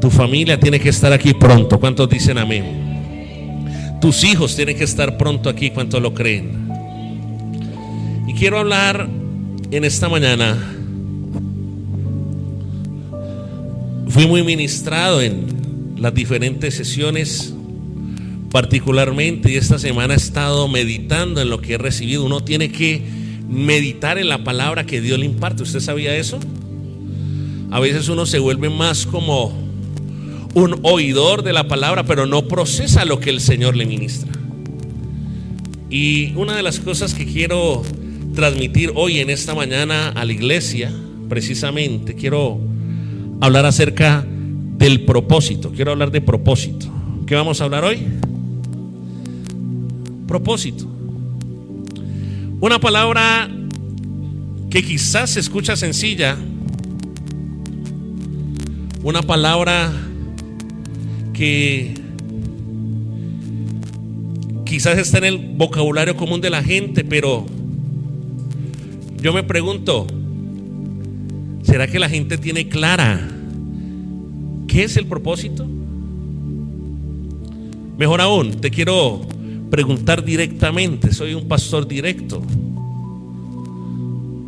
Tu familia tiene que estar aquí pronto. ¿Cuántos dicen amén? Tus hijos tienen que estar pronto aquí. ¿Cuántos lo creen? Y quiero hablar en esta mañana. Fui muy ministrado en las diferentes sesiones, particularmente, y esta semana he estado meditando en lo que he recibido. Uno tiene que meditar en la palabra que Dios le imparte. ¿Usted sabía eso? A veces uno se vuelve más como un oidor de la palabra, pero no procesa lo que el Señor le ministra. Y una de las cosas que quiero transmitir hoy en esta mañana a la iglesia, precisamente, quiero hablar acerca del propósito. Quiero hablar de propósito. ¿Qué vamos a hablar hoy? Propósito. Una palabra que quizás se escucha sencilla, una palabra que quizás está en el vocabulario común de la gente, pero yo me pregunto, ¿será que la gente tiene clara qué es el propósito? Mejor aún, te quiero preguntar directamente, soy un pastor directo.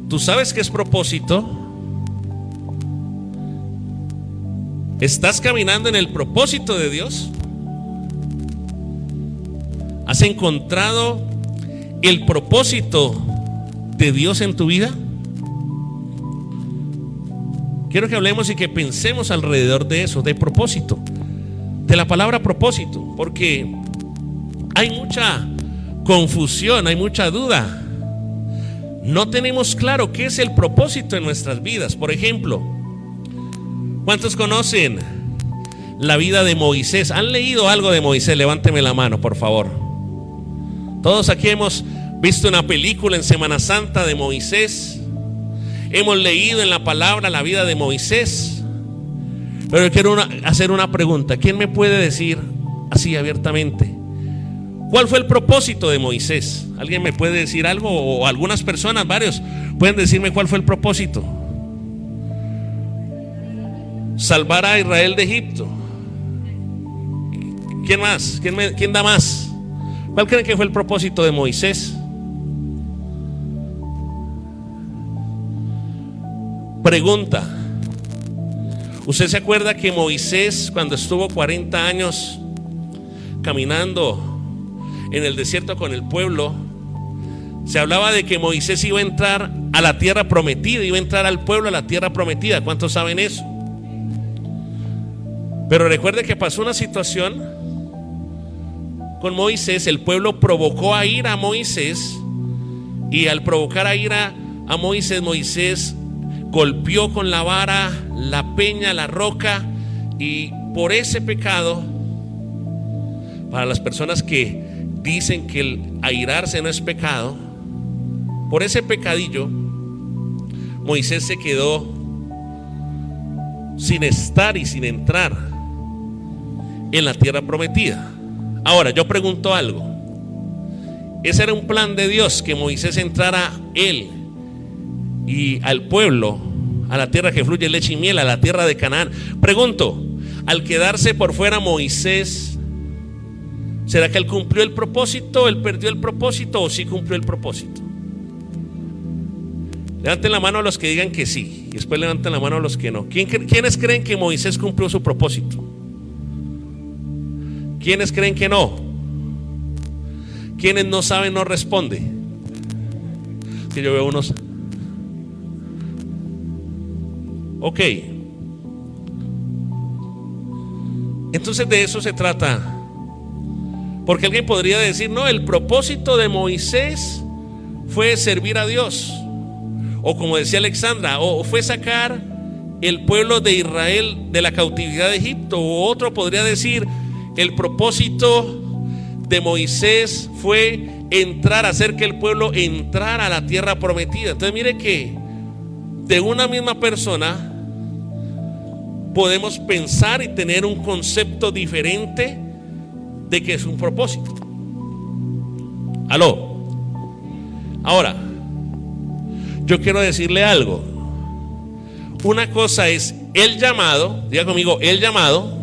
¿Tú sabes qué es propósito? ¿Estás caminando en el propósito de Dios? ¿Has encontrado el propósito de Dios en tu vida? Quiero que hablemos y que pensemos alrededor de eso, de propósito, de la palabra propósito, porque hay mucha confusión, hay mucha duda. No tenemos claro qué es el propósito en nuestras vidas. Por ejemplo, ¿cuántos conocen la vida de Moisés? ¿Han leído algo de Moisés? Levánteme la mano, por favor. Todos aquí hemos visto una película en Semana Santa de Moisés. Hemos leído en la palabra la vida de Moisés. Pero quiero hacer una pregunta. ¿Quién me puede decir así abiertamente cuál fue el propósito de Moisés? ¿Alguien me puede decir algo? O algunas personas, varios, pueden decirme cuál fue el propósito. Salvar a Israel de Egipto. ¿Quién más? ¿Quién da más? ¿Cuál creen que fue el propósito de Moisés? Pregunta: ¿usted se acuerda que Moisés, cuando estuvo 40 años caminando en el desierto con el pueblo, se hablaba de que Moisés iba a entrar a la tierra prometida, iba a entrar al pueblo a la tierra prometida? ¿Cuántos saben eso? Pero recuerde que pasó una situación con Moisés. El pueblo provocó a ira a Moisés, y al provocar a ira a Moisés, Moisés golpeó con la vara la peña, la roca, y por ese pecado, para las personas que dicen que el airarse no es pecado, por ese pecadillo Moisés se quedó sin estar y sin entrar en la tierra prometida. Ahora yo pregunto algo: ¿ese era un plan de Dios, que Moisés entrara él y al pueblo a la tierra que fluye leche y miel, a la tierra de Canaán? Pregunto, al quedarse por fuera Moisés, ¿será que él cumplió el propósito, él perdió el propósito, o sí cumplió el propósito? Levanten la mano a los que digan que sí, y después levanten la mano a los que no. ¿Quiénes creen que Moisés cumplió su propósito? ¿Quiénes creen que no? ¿Quiénes no saben, no responde? Que yo veo unos. Ok. Entonces de eso se trata. Porque alguien podría decir: no, el propósito de Moisés fue servir a Dios. O como decía Alexandra, o fue sacar el pueblo de Israel de la cautividad de Egipto. O otro podría decir: el propósito de Moisés fue hacer que el pueblo entrara a la tierra prometida. Entonces mire que de una misma persona podemos pensar y tener un concepto diferente de que es un propósito. ¿Aló? Ahora, yo quiero decirle algo. Una cosa es el llamado, diga conmigo, el llamado,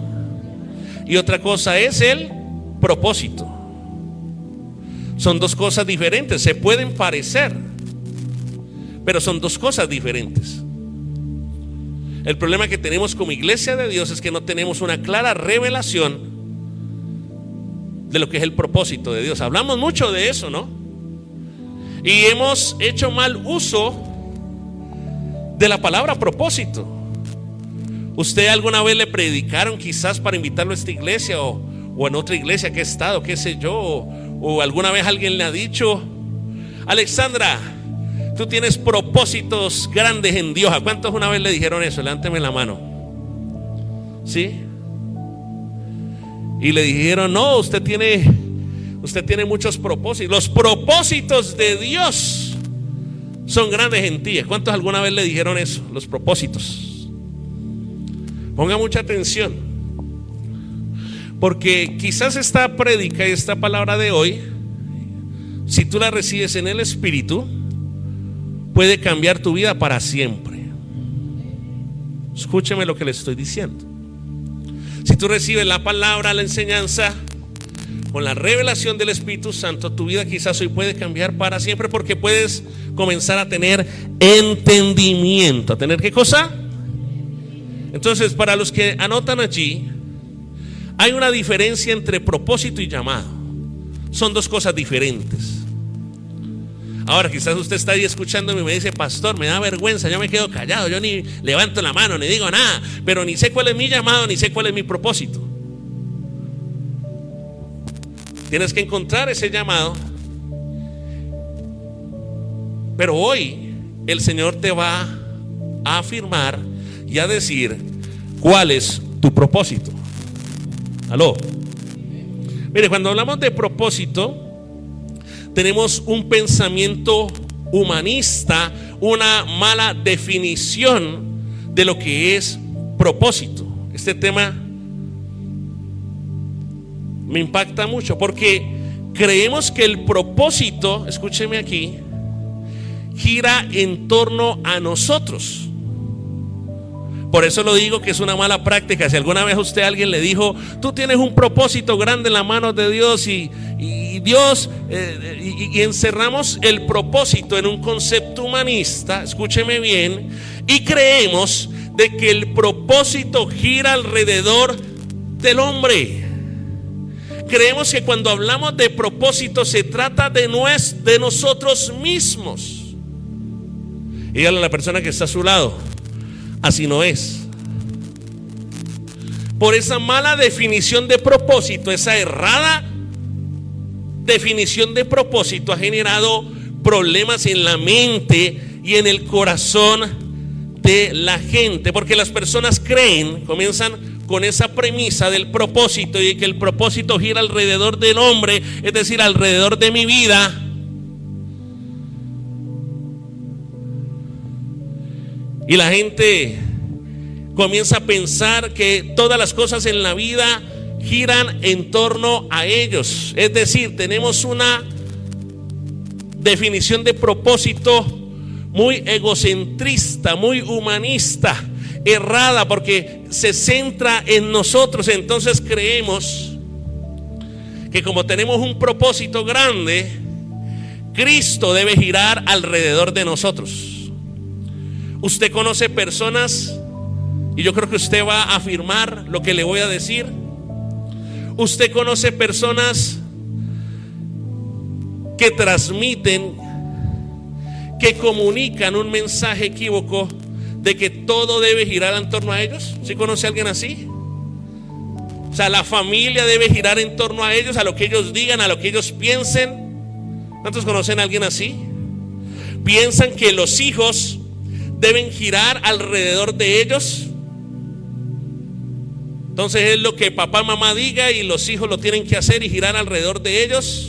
y otra cosa es el propósito. Son dos cosas diferentes, se pueden parecer, pero son dos cosas diferentes. El problema que tenemos como iglesia de Dios es que no tenemos una clara revelación de lo que es el propósito de Dios. Hablamos mucho de eso, ¿no? Y hemos hecho mal uso de la palabra propósito. ¿Usted alguna vez le predicaron quizás para invitarlo a esta iglesia o en otra iglesia que he estado, qué sé yo, o alguna vez alguien le ha dicho: Alexandra, tú tienes propósitos grandes en Dios? ¿A cuántos una vez le dijeron eso? Levánteme la mano. ¿Sí? Y le dijeron: no, usted tiene muchos propósitos. Los propósitos de Dios son grandes en ti. ¿A cuántos alguna vez le dijeron eso? Los propósitos. Ponga mucha atención, porque quizás esta prédica y esta palabra de hoy, si tú la recibes en el Espíritu, puede cambiar tu vida para siempre. Escúcheme lo que le estoy diciendo. Si tú recibes la palabra, la enseñanza, con la revelación del Espíritu Santo, tu vida quizás hoy puede cambiar para siempre, porque puedes comenzar a tener entendimiento. ¿A tener qué cosa? Entonces, para los que anotan allí, hay una diferencia entre propósito y llamado. Son dos cosas diferentes. Ahora quizás usted está ahí escuchándome y me dice: pastor, me da vergüenza, yo me quedo callado, yo ni levanto la mano, ni digo nada, pero ni sé cuál es mi llamado, ni sé cuál es mi propósito. Tienes que encontrar ese llamado. Pero hoy el Señor te va a afirmar y a decir cuál es tu propósito. ¿Aló? Mire, cuando hablamos de propósito, tenemos un pensamiento humanista, una mala definición de lo que es propósito. Este tema me impacta mucho porque creemos que el propósito, escúcheme aquí, gira en torno a nosotros. Por eso lo digo que es una mala práctica. Si alguna vez a alguien le dijo: tú tienes un propósito grande en las manos de Dios y Dios, y encerramos el propósito en un concepto humanista, escúcheme bien, y creemos de que el propósito gira alrededor del hombre. Creemos que cuando hablamos de propósito se trata de nosotros mismos. Dígale a la persona que está a su lado: así no es. Por esa mala definición de propósito, esa errada definición de propósito ha generado problemas en la mente y en el corazón de la gente, porque las personas comienzan con esa premisa del propósito, y que el propósito gira alrededor del hombre, es decir, alrededor de mi vida. Y la gente comienza a pensar que todas las cosas en la vida giran en torno a ellos. Es decir, tenemos una definición de propósito muy egocentrista, muy humanista, errada, porque se centra en nosotros. Entonces creemos que como tenemos un propósito grande, Cristo debe girar alrededor de nosotros. Usted conoce personas, y yo creo que usted va a afirmar lo que le voy a decir. Usted conoce personas que transmiten, que comunican un mensaje equívoco de que todo debe girar en torno a ellos. ¿Sí conoce a alguien así? O sea, la familia debe girar en torno a ellos, a lo que ellos digan, a lo que ellos piensen. ¿Cuántos conocen a alguien así? Piensan que los hijos deben girar alrededor de ellos. Entonces es lo que papá, mamá diga y los hijos lo tienen que hacer y girar alrededor de ellos.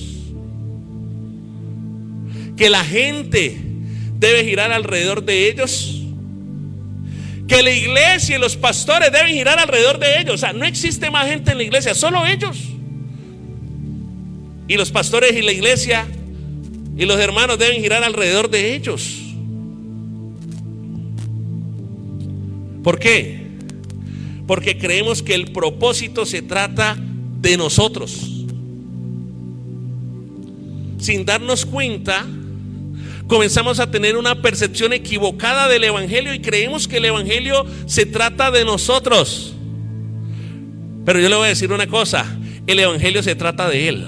Que la gente debe girar alrededor de ellos. Que la iglesia y los pastores deben girar alrededor de ellos. O sea, no existe más gente en la iglesia, solo ellos. Y los pastores y la iglesia y los hermanos deben girar alrededor de ellos. ¿Por qué? porque creemos que el propósito se trata de nosotros. Sin darnos cuenta, comenzamos a tener una percepción equivocada del evangelio y creemos que el evangelio se trata de nosotros. Pero yo le voy a decir una cosa: el evangelio se trata de Él.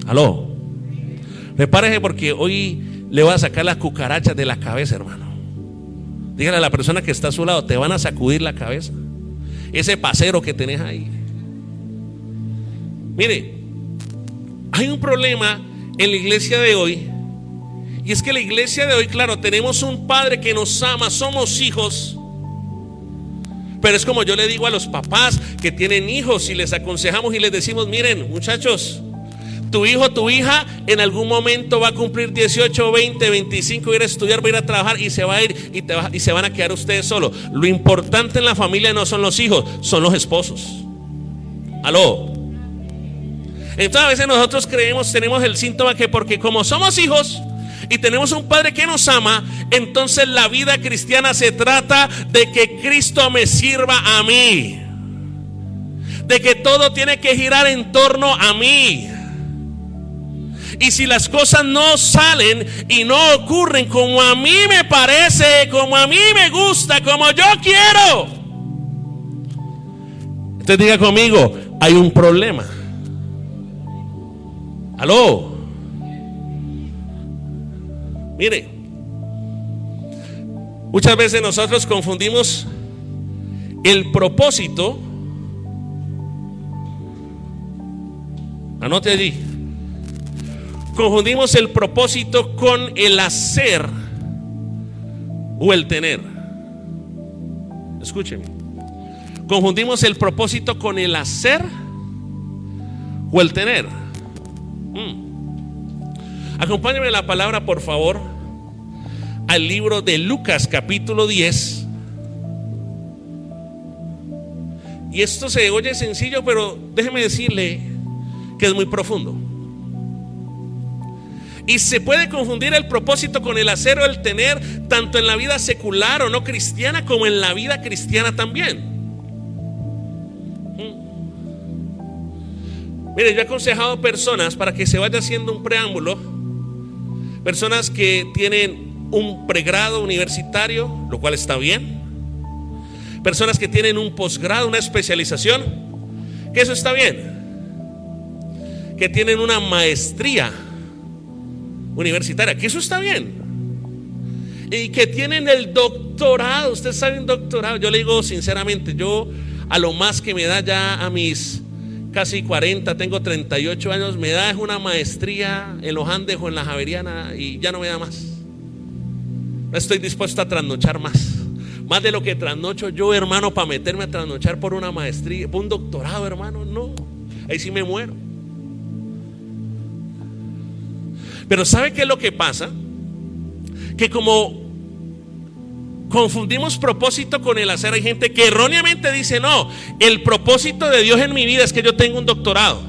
Aló. Prepárese, porque hoy le voy a sacar las cucarachas de la cabeza, hermano. Dígale a la persona que está a su lado: te van a sacudir la cabeza, ese pasero que tenés ahí. Mire, hay un problema en la iglesia de hoy, y es que la iglesia de hoy, claro, tenemos un Padre que nos ama, somos hijos. Pero es como yo le digo a los papás que tienen hijos y les aconsejamos y les decimos: miren, muchachos, tu hijo, tu hija en algún momento va a cumplir 18, 20, 25, va a ir a estudiar, va a ir a trabajar y se va a ir y se van a quedar ustedes solos. Lo importante en la familia no son los hijos, son los esposos. Aló. Entonces a veces nosotros tenemos el síntoma que porque como somos hijos y tenemos un Padre que nos ama, entonces la vida cristiana se trata de que Cristo me sirva a mí, de que todo tiene que girar en torno a mí. Y si las cosas no salen y no ocurren como a mí me parece, como a mí me gusta, como yo quiero, entonces diga conmigo: hay un problema. Aló. Mire, muchas veces nosotros confundimos el propósito. Anote allí. Confundimos el propósito con el hacer o el tener. Escúcheme. Confundimos el propósito con el hacer o el tener. Acompáñame en la palabra, por favor, al libro de Lucas capítulo 10. Y esto se oye sencillo, pero déjeme decirle que es muy profundo. Y se puede confundir el propósito con el hacer o el tener, tanto en la vida secular o no cristiana como en la vida cristiana también. Mire, yo he aconsejado personas, para que se vaya haciendo un preámbulo, personas que tienen un pregrado universitario, lo cual está bien, personas que tienen un posgrado, una especialización, que eso está bien, que tienen una maestría universitaria, que eso está bien, y que tienen el doctorado. Ustedes saben, doctorado, yo le digo sinceramente, yo a lo más que me da ya a mis casi 40, tengo 38 años, me da es una maestría en los Andes o en la Javeriana, y ya no me da más. No estoy dispuesto a trasnochar más de lo que trasnocho yo, hermano, para meterme a trasnochar por una maestría, por un doctorado, hermano, no, ahí sí me muero. Pero ¿sabe qué es lo que pasa? Que como confundimos propósito con el hacer, hay gente que erróneamente dice: no, el propósito de Dios en mi vida es que yo tenga un doctorado.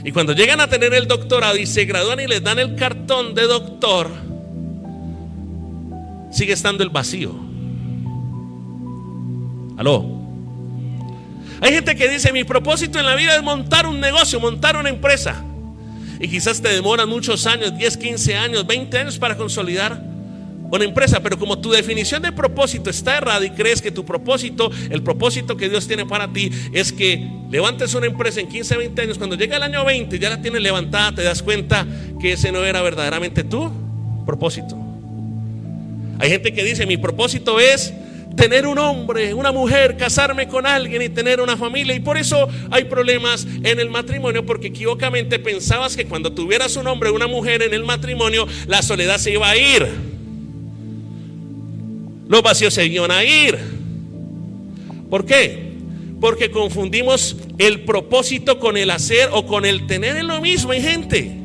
Y cuando llegan a tener el doctorado y se gradúan y les dan el cartón de doctor, sigue estando el vacío. Aló. Hay gente que dice: mi propósito en la vida es montar un negocio, montar una empresa. Y quizás te demoran muchos años, 10, 15 años, 20 años para consolidar una empresa. Pero como tu definición de propósito está errada y crees que tu propósito, el propósito que Dios tiene para ti es que levantes una empresa en 15, 20 años, cuando llega el año 20 ya la tienes levantada, te das cuenta que ese no era verdaderamente tu propósito. Hay gente que dice: mi propósito es tener un hombre, una mujer, casarme con alguien y tener una familia. Y por eso hay problemas en el matrimonio, porque equivocamente pensabas que cuando tuvieras un hombre o una mujer en el matrimonio, la soledad se iba a ir, los vacíos se iban a ir. ¿Por qué? Porque confundimos el propósito con el hacer o con el tener. En lo mismo, hay gente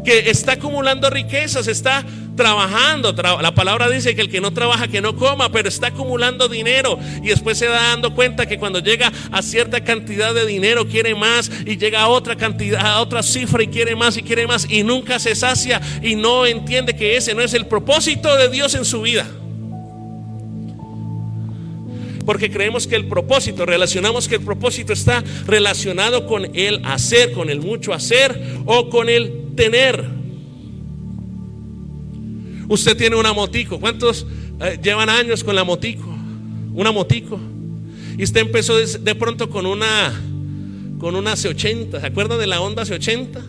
que está acumulando riquezas, está trabajando. La palabra dice que el que no trabaja que no coma, pero está acumulando dinero y después se da dando cuenta que cuando llega a cierta cantidad de dinero quiere más, y llega a otra cantidad, a otra cifra, y quiere más y quiere más, y nunca se sacia, y no entiende que ese no es el propósito de Dios en su vida. Porque creemos que el propósito, relacionamos que el propósito está relacionado con el hacer, con el mucho hacer o con el tener. Usted tiene una motico. ¿Cuántos llevan años con la motico? Una motico. Y usted empezó de pronto con una C80. ¿Se acuerdan de la Honda C80?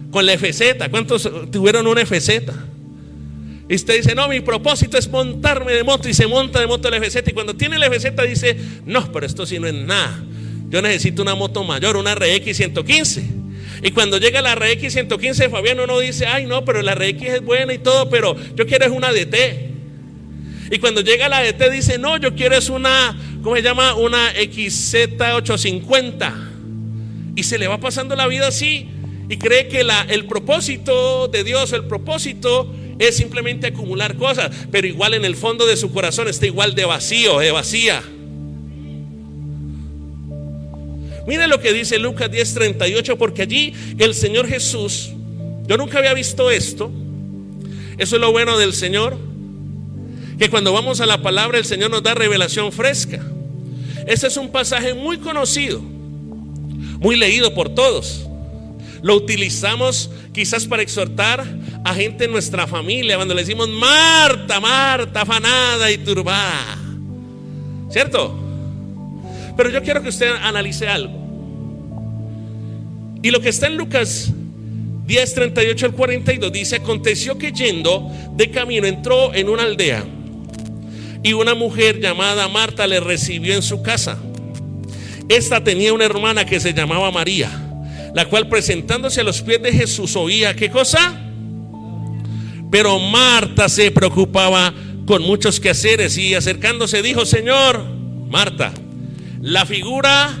Con la FZ. ¿Cuántos tuvieron una FZ? Y usted dice, no, mi propósito es montarme de moto, y se monta de moto la FZ, y cuando tiene la FZ dice, no, pero esto sí no es nada, yo necesito una moto mayor, una RX 115. Y cuando llega la RX 115 de Fabián, uno dice, ay no, pero la RX es buena y todo, pero yo quiero es una DT. Y cuando llega la DT dice, no, yo quiero es una, ¿cómo se llama? Una XZ850. Y se le va pasando la vida así, y cree que el propósito de Dios, el propósito es simplemente acumular cosas, pero igual en el fondo de su corazón está igual de vacío, de vacía. Mire lo que dice Lucas 10:38, porque allí el Señor Jesús, yo nunca había visto esto. Eso es lo bueno del Señor, que cuando vamos a la palabra el Señor nos da revelación fresca. Este es un pasaje muy conocido, muy leído por todos. Lo utilizamos quizás para exhortar a gente en nuestra familia cuando le decimos Marta, Marta, afanada y turbada, ¿cierto? Pero yo quiero que usted analice algo. Y lo que está en Lucas 10:38 al 42 dice: aconteció que yendo de camino entró en una aldea, y una mujer llamada Marta le recibió en su casa. Esta tenía una hermana que se llamaba María, la cual presentándose a los pies de Jesús oía, ¿qué cosa? Pero Marta se preocupaba con muchos quehaceres, y acercándose dijo: Señor, Marta, la figura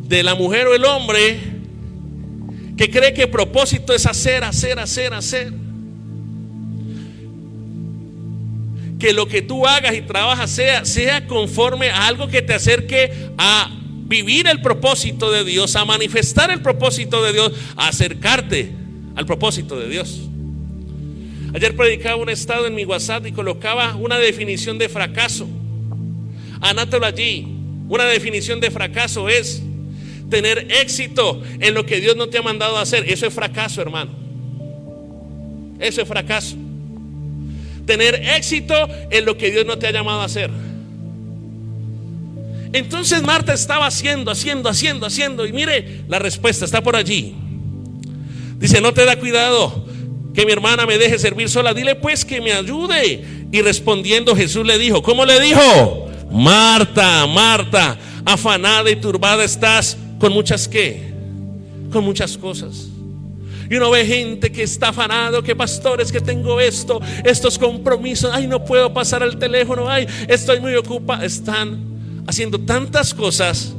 de la mujer o el hombre que cree que propósito es hacer. Que lo que tú hagas y trabajas sea conforme a algo que te acerque a vivir el propósito de Dios, a manifestar el propósito de Dios, a acercarte al propósito de Dios. Ayer predicaba un estado en mi WhatsApp y colocaba una definición de fracaso. Anótalo allí. Una definición de fracaso es tener éxito en lo que Dios no te ha mandado a hacer. Eso es fracaso, hermano. Eso es fracaso. Tener éxito en lo que Dios no te ha llamado a hacer. Entonces Marta estaba haciendo, y mire, la respuesta está por allí. Dice: no te da cuidado que mi hermana me deje servir sola, dile pues que me ayude. Y respondiendo Jesús le dijo, ¿cómo le dijo? Marta, Marta, afanada y turbada estás con muchas ¿qué? Con muchas cosas. Y uno ve gente que está afanado, que pastores, que tengo estos compromisos, ay, no puedo pasar al teléfono, ay, estoy muy ocupada. Están haciendo tantas cosas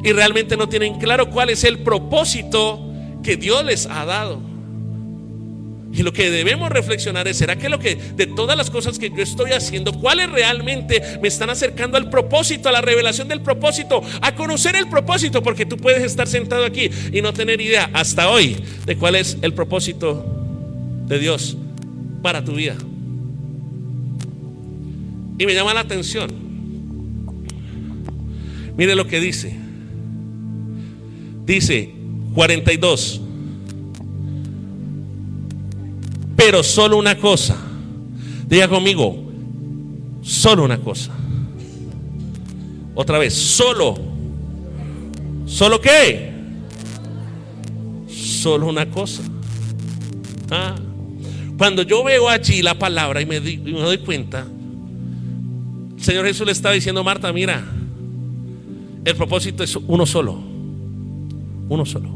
y realmente no tienen claro cuál es el propósito que Dios les ha dado. Y lo que debemos reflexionar es: ¿será que de todas las cosas que yo estoy haciendo, cuáles realmente me están acercando al propósito, a la revelación del propósito, a conocer el propósito? Porque tú puedes estar sentado aquí y no tener idea hasta hoy de cuál es el propósito de Dios para tu vida. Y me llama la atención. Mire lo que dice. Dice 42. Pero solo una cosa. Diga conmigo: solo una cosa. Otra vez, solo. ¿Solo qué? Solo una cosa. Cuando yo veo allí la palabra y me doy cuenta, el Señor Jesús le estaba diciendo: Marta, mira, el propósito es uno solo. Uno solo.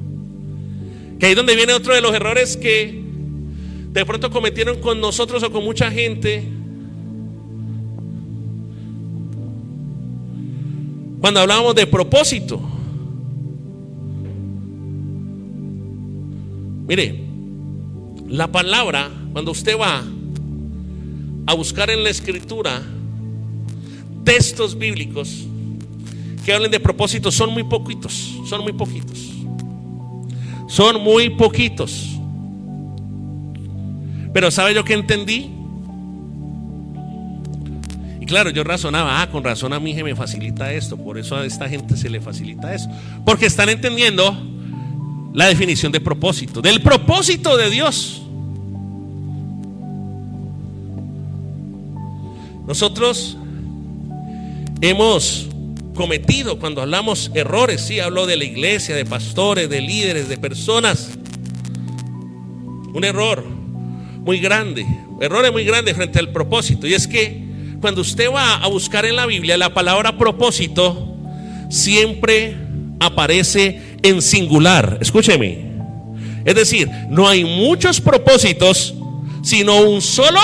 Que ahí es donde viene otro de los errores que de pronto cometieron con nosotros o con mucha gente. Cuando hablábamos de propósito. Mire, la palabra, cuando usted va a buscar en la escritura textos bíblicos que hablen de propósito, son muy poquitos. Son muy poquitos. Pero ¿sabe yo qué entendí? Y claro, yo razonaba, con razón a mí se me facilita esto, por eso a esta gente se le facilita eso, porque están entendiendo la definición de propósito, del propósito de Dios. Nosotros hemos cometido, cuando hablamos errores, sí, hablo de la iglesia, de pastores, de líderes, de personas, un error muy grande, errores muy grandes frente al propósito. Y es que cuando usted va a buscar en la Biblia, la palabra propósito siempre aparece en singular. Escúcheme. Es decir, no hay muchos propósitos, sino un solo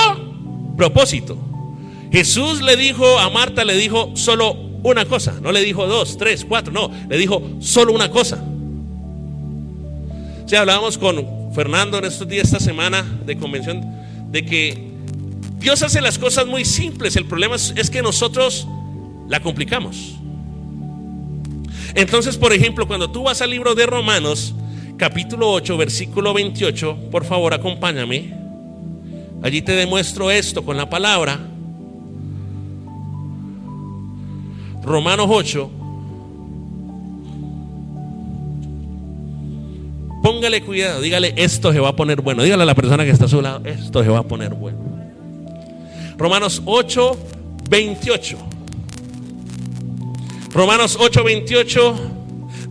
propósito. Jesús le dijo a Marta, le dijo solo una cosa, no le dijo 2, 3, 4, no, le dijo solo una cosa. Sí, hablábamos con Fernando en estos días, esta semana de convención, de que Dios hace las cosas muy simples. El problema es que nosotros la complicamos. Entonces, por ejemplo, cuando tú vas al libro de Romanos, capítulo 8, versículo 28, por favor, acompáñame. Allí te demuestro esto con la palabra. Romanos 8. Póngale cuidado, dígale, esto se va a poner bueno. Dígale a la persona que está a su lado, esto se va a poner bueno. Romanos 8, 28. Romanos 8, 28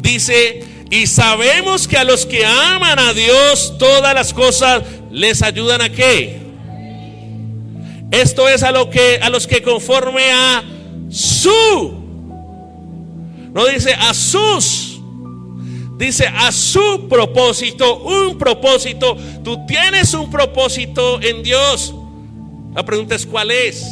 dice: y sabemos que a los que aman a Dios, todas las cosas les ayudan a ¿qué? Esto es a los que conforme a su, no dice a sus, dice a su propósito, un propósito. Tú tienes un propósito en Dios. La pregunta es, ¿cuál es?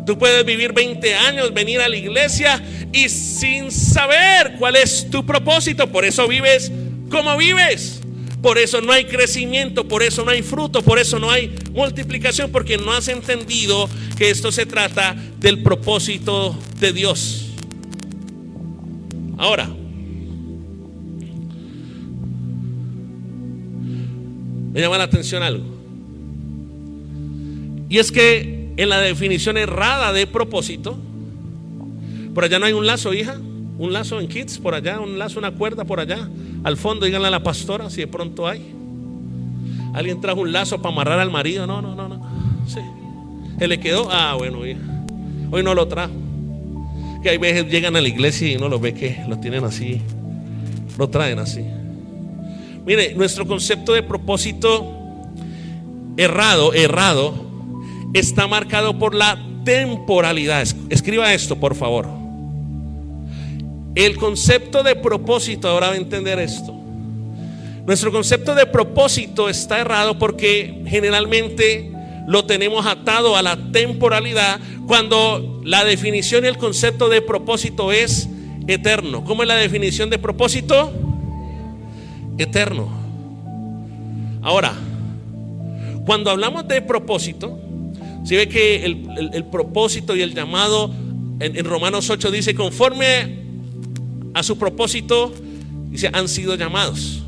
Tú puedes vivir 20 años, venir a la iglesia y sin saber cuál es tu propósito. Por eso vives como vives. Por eso no hay crecimiento, por eso no hay fruto, por eso no hay multiplicación, porque no has entendido que esto se trata del propósito de Dios. Ahora, me llama la atención algo. Y es que en la definición errada de propósito, por allá no hay un lazo, hija, un lazo en Kids, por allá, un lazo, una cuerda por allá, al fondo, díganle a la pastora si de pronto hay. Alguien trajo un lazo para amarrar al marido, no, sí. ¿Se le quedó? Bueno, hija, hoy no lo trajo. Que hay veces llegan a la iglesia y uno lo ve que lo tienen así, lo traen así. Mire, nuestro concepto de propósito errado, está marcado por la temporalidad. Escriba esto, por favor. El concepto de propósito, ahora va a entender esto. Nuestro concepto de propósito está errado porque generalmente lo tenemos atado a la temporalidad, cuando la definición y el concepto de propósito es eterno. ¿Cómo es la definición de propósito? Eterno. Ahora, cuando hablamos de propósito, si ve que el propósito y el llamado en Romanos 8 dice: conforme a su propósito, dice, han sido llamados.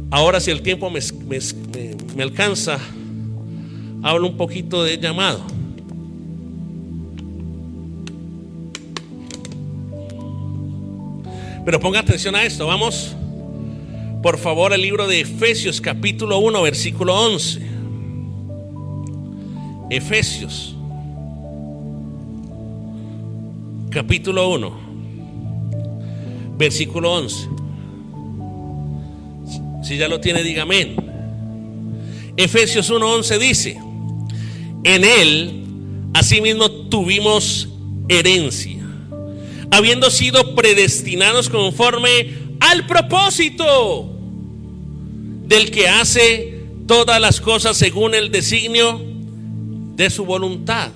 Ahora, si el tiempo me alcanza, hablo un poquito de llamado. Pero ponga atención a esto. Vamos, por favor, al libro de Efesios, capítulo 1, versículo 11. Efesios, capítulo 1, versículo 11. Si ya lo tiene, diga amén. Efesios 1:11 dice: en él asimismo tuvimos herencia, habiendo sido predestinados conforme al propósito del que hace todas las cosas según el designio de su voluntad.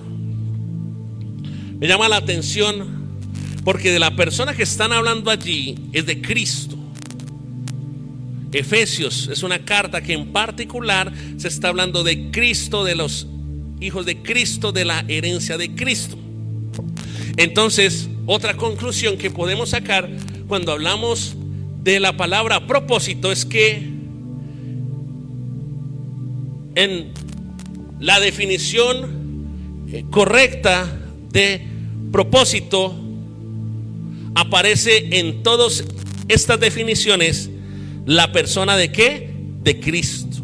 Me llama la atención porque de la persona que están hablando allí es de Cristo. Efesios es una carta que en particular se está hablando de Cristo, de los hijos de Cristo, de la herencia de Cristo. Entonces, otra conclusión que podemos sacar cuando hablamos de la palabra propósito es que en la definición correcta de propósito aparece en todas estas definiciones la persona ¿de qué? De Cristo.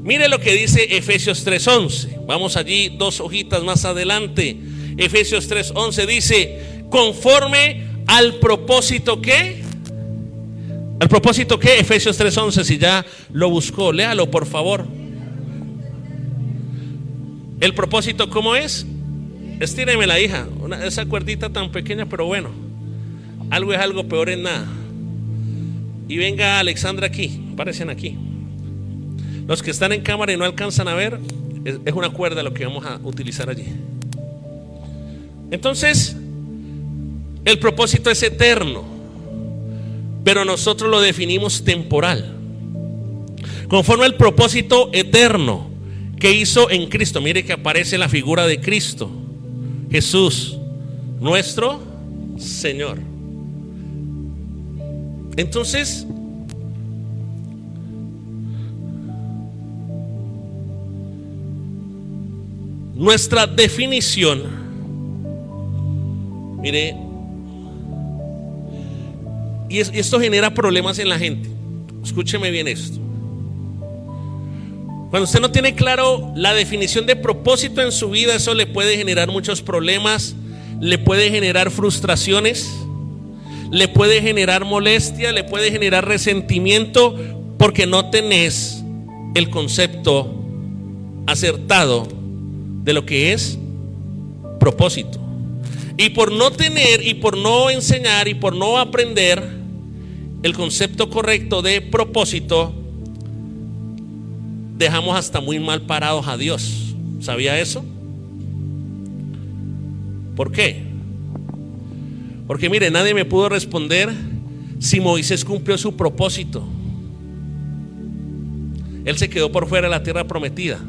Mire lo que dice Efesios 3:11. Vamos allí 2 hojitas más adelante. Efesios 3:11 dice: conforme al propósito ¿qué? ¿Al propósito qué? Efesios 3:11, si ya lo buscó, léalo por favor. ¿El propósito cómo es? Estíreme la hija, esa cuerdita tan pequeña, pero bueno, algo es algo, peor es nada. Y venga Alexandra aquí, aparecen aquí. Los que están en cámara y no alcanzan a ver, es una cuerda lo que vamos a utilizar allí. Entonces, el propósito es eterno, pero nosotros lo definimos temporal. Conforme al propósito eterno que hizo en Cristo. Mire que aparece la figura de Cristo, Jesús, nuestro Señor. Entonces, nuestra definición, mire, y esto genera problemas en la gente. Escúcheme bien esto. Cuando usted no tiene claro la definición de propósito en su vida, eso le puede generar muchos problemas, le puede generar frustraciones, le puede generar molestia, le puede generar resentimiento, porque no tenés el concepto acertado de lo que es propósito. Y por no tener, y por no enseñar, y por no aprender el concepto correcto de propósito, dejamos hasta muy mal parados a Dios. ¿Sabía eso? ¿Por qué? Porque mire, nadie me pudo responder si Moisés cumplió su propósito. Él se quedó por fuera de la tierra prometida.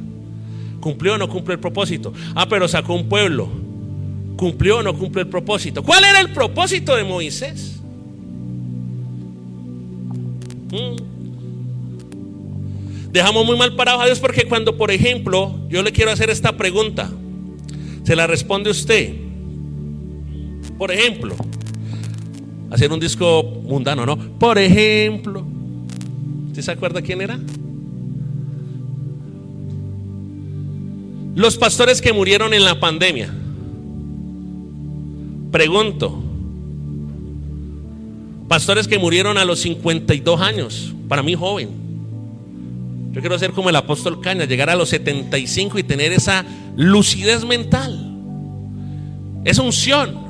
¿Cumplió o no cumplió el propósito? Pero sacó un pueblo. ¿Cumplió o no cumplió el propósito? ¿Cuál era el propósito de Moisés? Dejamos muy mal parados a Dios, porque cuando, por ejemplo, yo le quiero hacer esta pregunta, se la responde usted. Por ejemplo, hacer un disco mundano, ¿no? Por ejemplo, ¿sí se acuerda quién era? Los pastores que murieron en la pandemia. Pregunto, pastores que murieron a los 52 años, para mí joven. Yo quiero ser como el apóstol Cañas, llegar a los 75 y tener esa lucidez mental, esa unción.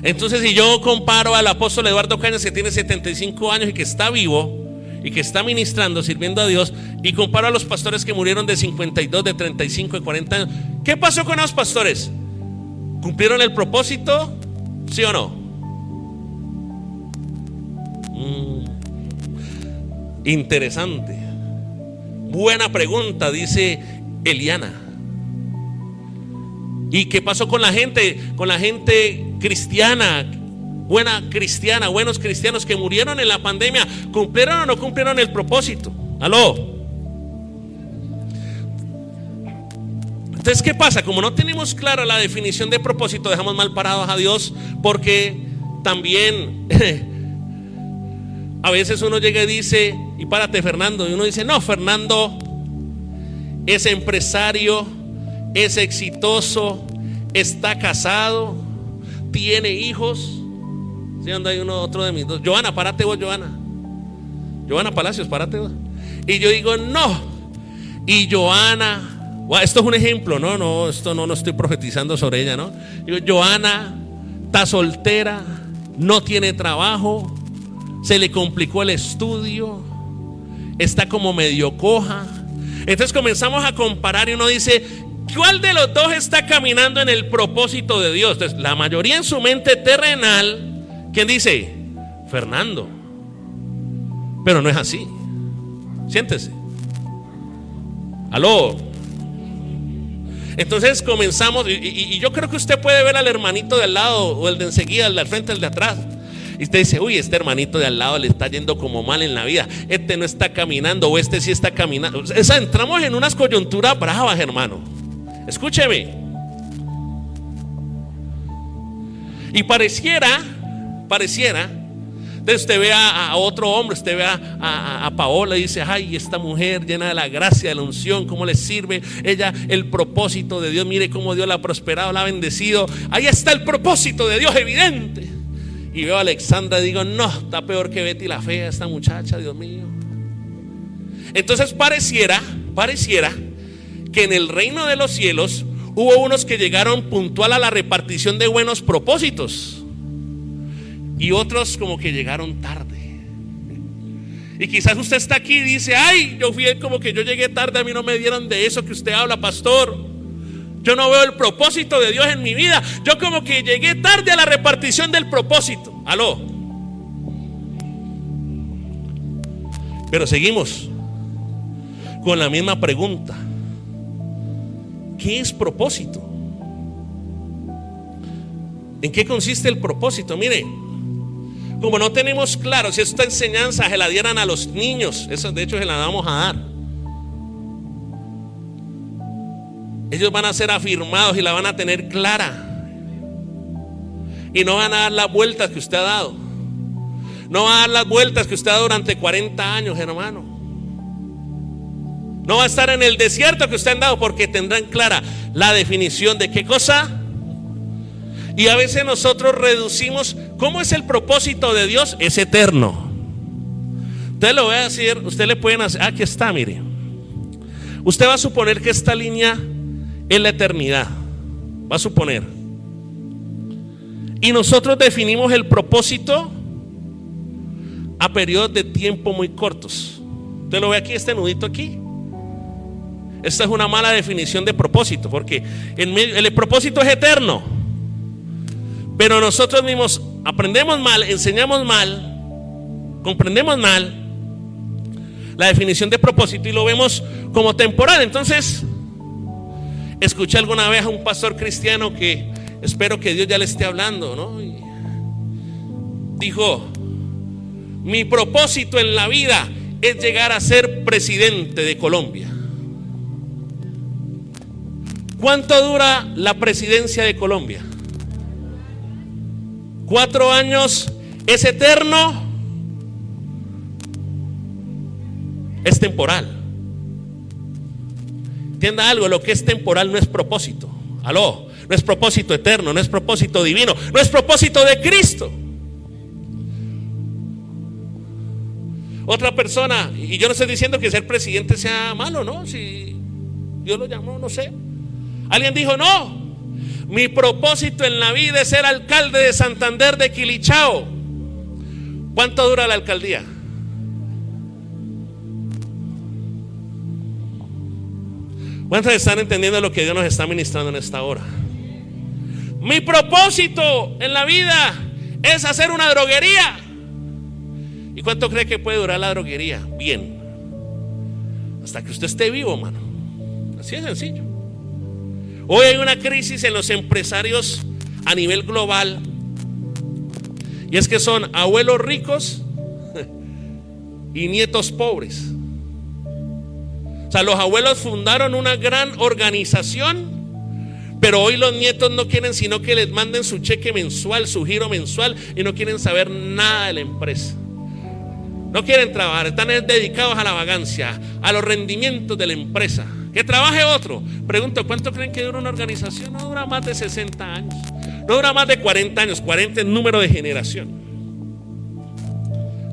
Entonces, si yo comparo al apóstol Eduardo Cañas, que tiene 75 años y que está vivo y que está ministrando, sirviendo a Dios, y comparo a los pastores que murieron de 52, de 35, de 40 años, ¿qué pasó con los pastores? ¿Cumplieron el propósito? ¿Sí o no? Interesante. Buena pregunta, dice Eliana. ¿Y qué pasó con la gente? Con la gente cristiana, buena cristiana, buenos cristianos que murieron en la pandemia. ¿Cumplieron o no cumplieron el propósito? ¿Aló? Entonces, ¿qué pasa? Como no tenemos clara la definición de propósito, dejamos mal parados a Dios, porque también a veces uno llega y dice, y párate Fernando, y uno dice, no, Fernando es empresario, es exitoso, está casado, tiene hijos. ¿Sí? ¿Dónde hay uno, otro de mis dos? Joana, párate vos, Joana Palacios, párate vos. Y yo digo, no. Y Joana, esto es un ejemplo, no, esto no estoy profetizando sobre ella, ¿no? Digo, Joana está soltera, no tiene trabajo, se le complicó el estudio, está como medio coja. Entonces comenzamos a comparar y uno dice, ¿cuál de los dos está caminando en el propósito de Dios? Entonces, la mayoría en su mente terrenal, ¿quién dice? Fernando. Pero no es así. Siéntese. Aló. Entonces comenzamos, y yo creo que usted puede ver al hermanito de al lado, o el de enseguida, el de al frente, el de atrás. Y usted dice, uy, este hermanito de al lado le está yendo como mal en la vida. Este no está caminando, o este sí está caminando. O sea, entramos en unas coyunturas bravas, hermano. Escúcheme. Y pareciera, entonces usted ve a otro hombre, usted ve a Paola y dice, ay, esta mujer llena de la gracia, de la unción, cómo le sirve ella, el propósito de Dios, mire cómo Dios la ha prosperado, la ha bendecido, ahí está el propósito de Dios evidente. Y veo a Alexandra y digo, no, está peor que Betty la fea esta muchacha, Dios mío. Entonces pareciera que en el reino de los cielos hubo unos que llegaron puntual a la repartición de buenos propósitos y otros como que llegaron tarde. Y quizás usted está aquí y dice, ay, yo fui como que yo llegué tarde, a mí no me dieron de eso que usted habla, pastor. Yo no veo el propósito de Dios en mi vida. Yo como que llegué tarde a la repartición del propósito. Aló. Pero seguimos con la misma pregunta. ¿Qué es propósito? ¿En qué consiste el propósito? Mire, como no tenemos claro si esta enseñanza se la dieran a los niños, eso de hecho se la vamos a dar. Ellos van a ser afirmados y la van a tener clara. Y no van a dar las vueltas que usted ha dado. No va a dar las vueltas que usted ha dado durante 40 años, hermano. No va a estar en el desierto que usted ha dado, porque tendrán clara la definición de qué cosa. Y a veces nosotros reducimos, ¿cómo es el propósito de Dios? Es eterno. Usted lo voy a decir, usted le pueden hacer, aquí está, mire. Usted va a suponer que esta línea es la eternidad. Va a suponer. Y nosotros definimos el propósito a periodos de tiempo muy cortos. Usted lo ve aquí, este nudito aquí. Esta es una mala definición de propósito, porque el propósito es eterno. Pero nosotros mismos aprendemos mal, enseñamos mal, comprendemos mal la definición de propósito y lo vemos como temporal. Entonces, escuché alguna vez a un pastor cristiano que espero que Dios ya le esté hablando, ¿no? Y dijo: mi propósito en la vida es llegar a ser presidente de Colombia. ¿Cuánto dura la presidencia de Colombia? 4 años. ¿Es eterno? Es temporal. Entienda algo, lo que es temporal no es propósito. Aló, no es propósito eterno, no es propósito divino, no es propósito de Cristo. Otra persona, y yo no estoy diciendo que ser presidente sea malo, ¿no? Si Dios lo llamó, no sé. Alguien dijo: no, mi propósito en la vida es ser alcalde de Santander de Quilichao. ¿Cuánto dura la alcaldía? ¿Cuántos están entendiendo lo que Dios nos está ministrando en esta hora? Mi propósito en la vida es hacer una droguería. ¿Y cuánto cree que puede durar la droguería? Bien, hasta que usted esté vivo, mano. Así de sencillo. Hoy hay una crisis en los empresarios a nivel global, y es que son abuelos ricos y nietos pobres. O sea, los abuelos fundaron una gran organización, pero hoy los nietos no quieren sino que les manden su cheque mensual, su giro mensual, y no quieren saber nada de la empresa. No quieren trabajar, están dedicados a la vagancia, a los rendimientos de la empresa. Que trabaje otro. Pregunto, ¿cuánto creen que dura una organización? No dura más de 60 años, no dura más de 40 años. 40 es número de generación.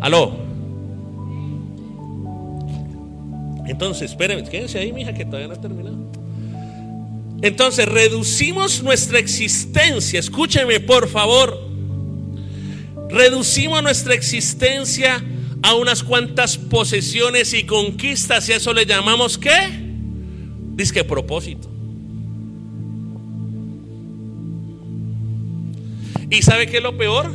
Aló. Entonces, espérenme, quédense ahí, mija, que todavía no he terminado. Entonces, reducimos nuestra existencia. Escúcheme, por favor. Reducimos nuestra existencia a unas cuantas posesiones y conquistas, y a eso le llamamos ¿qué? Disque propósito. ¿Y sabe qué es lo peor?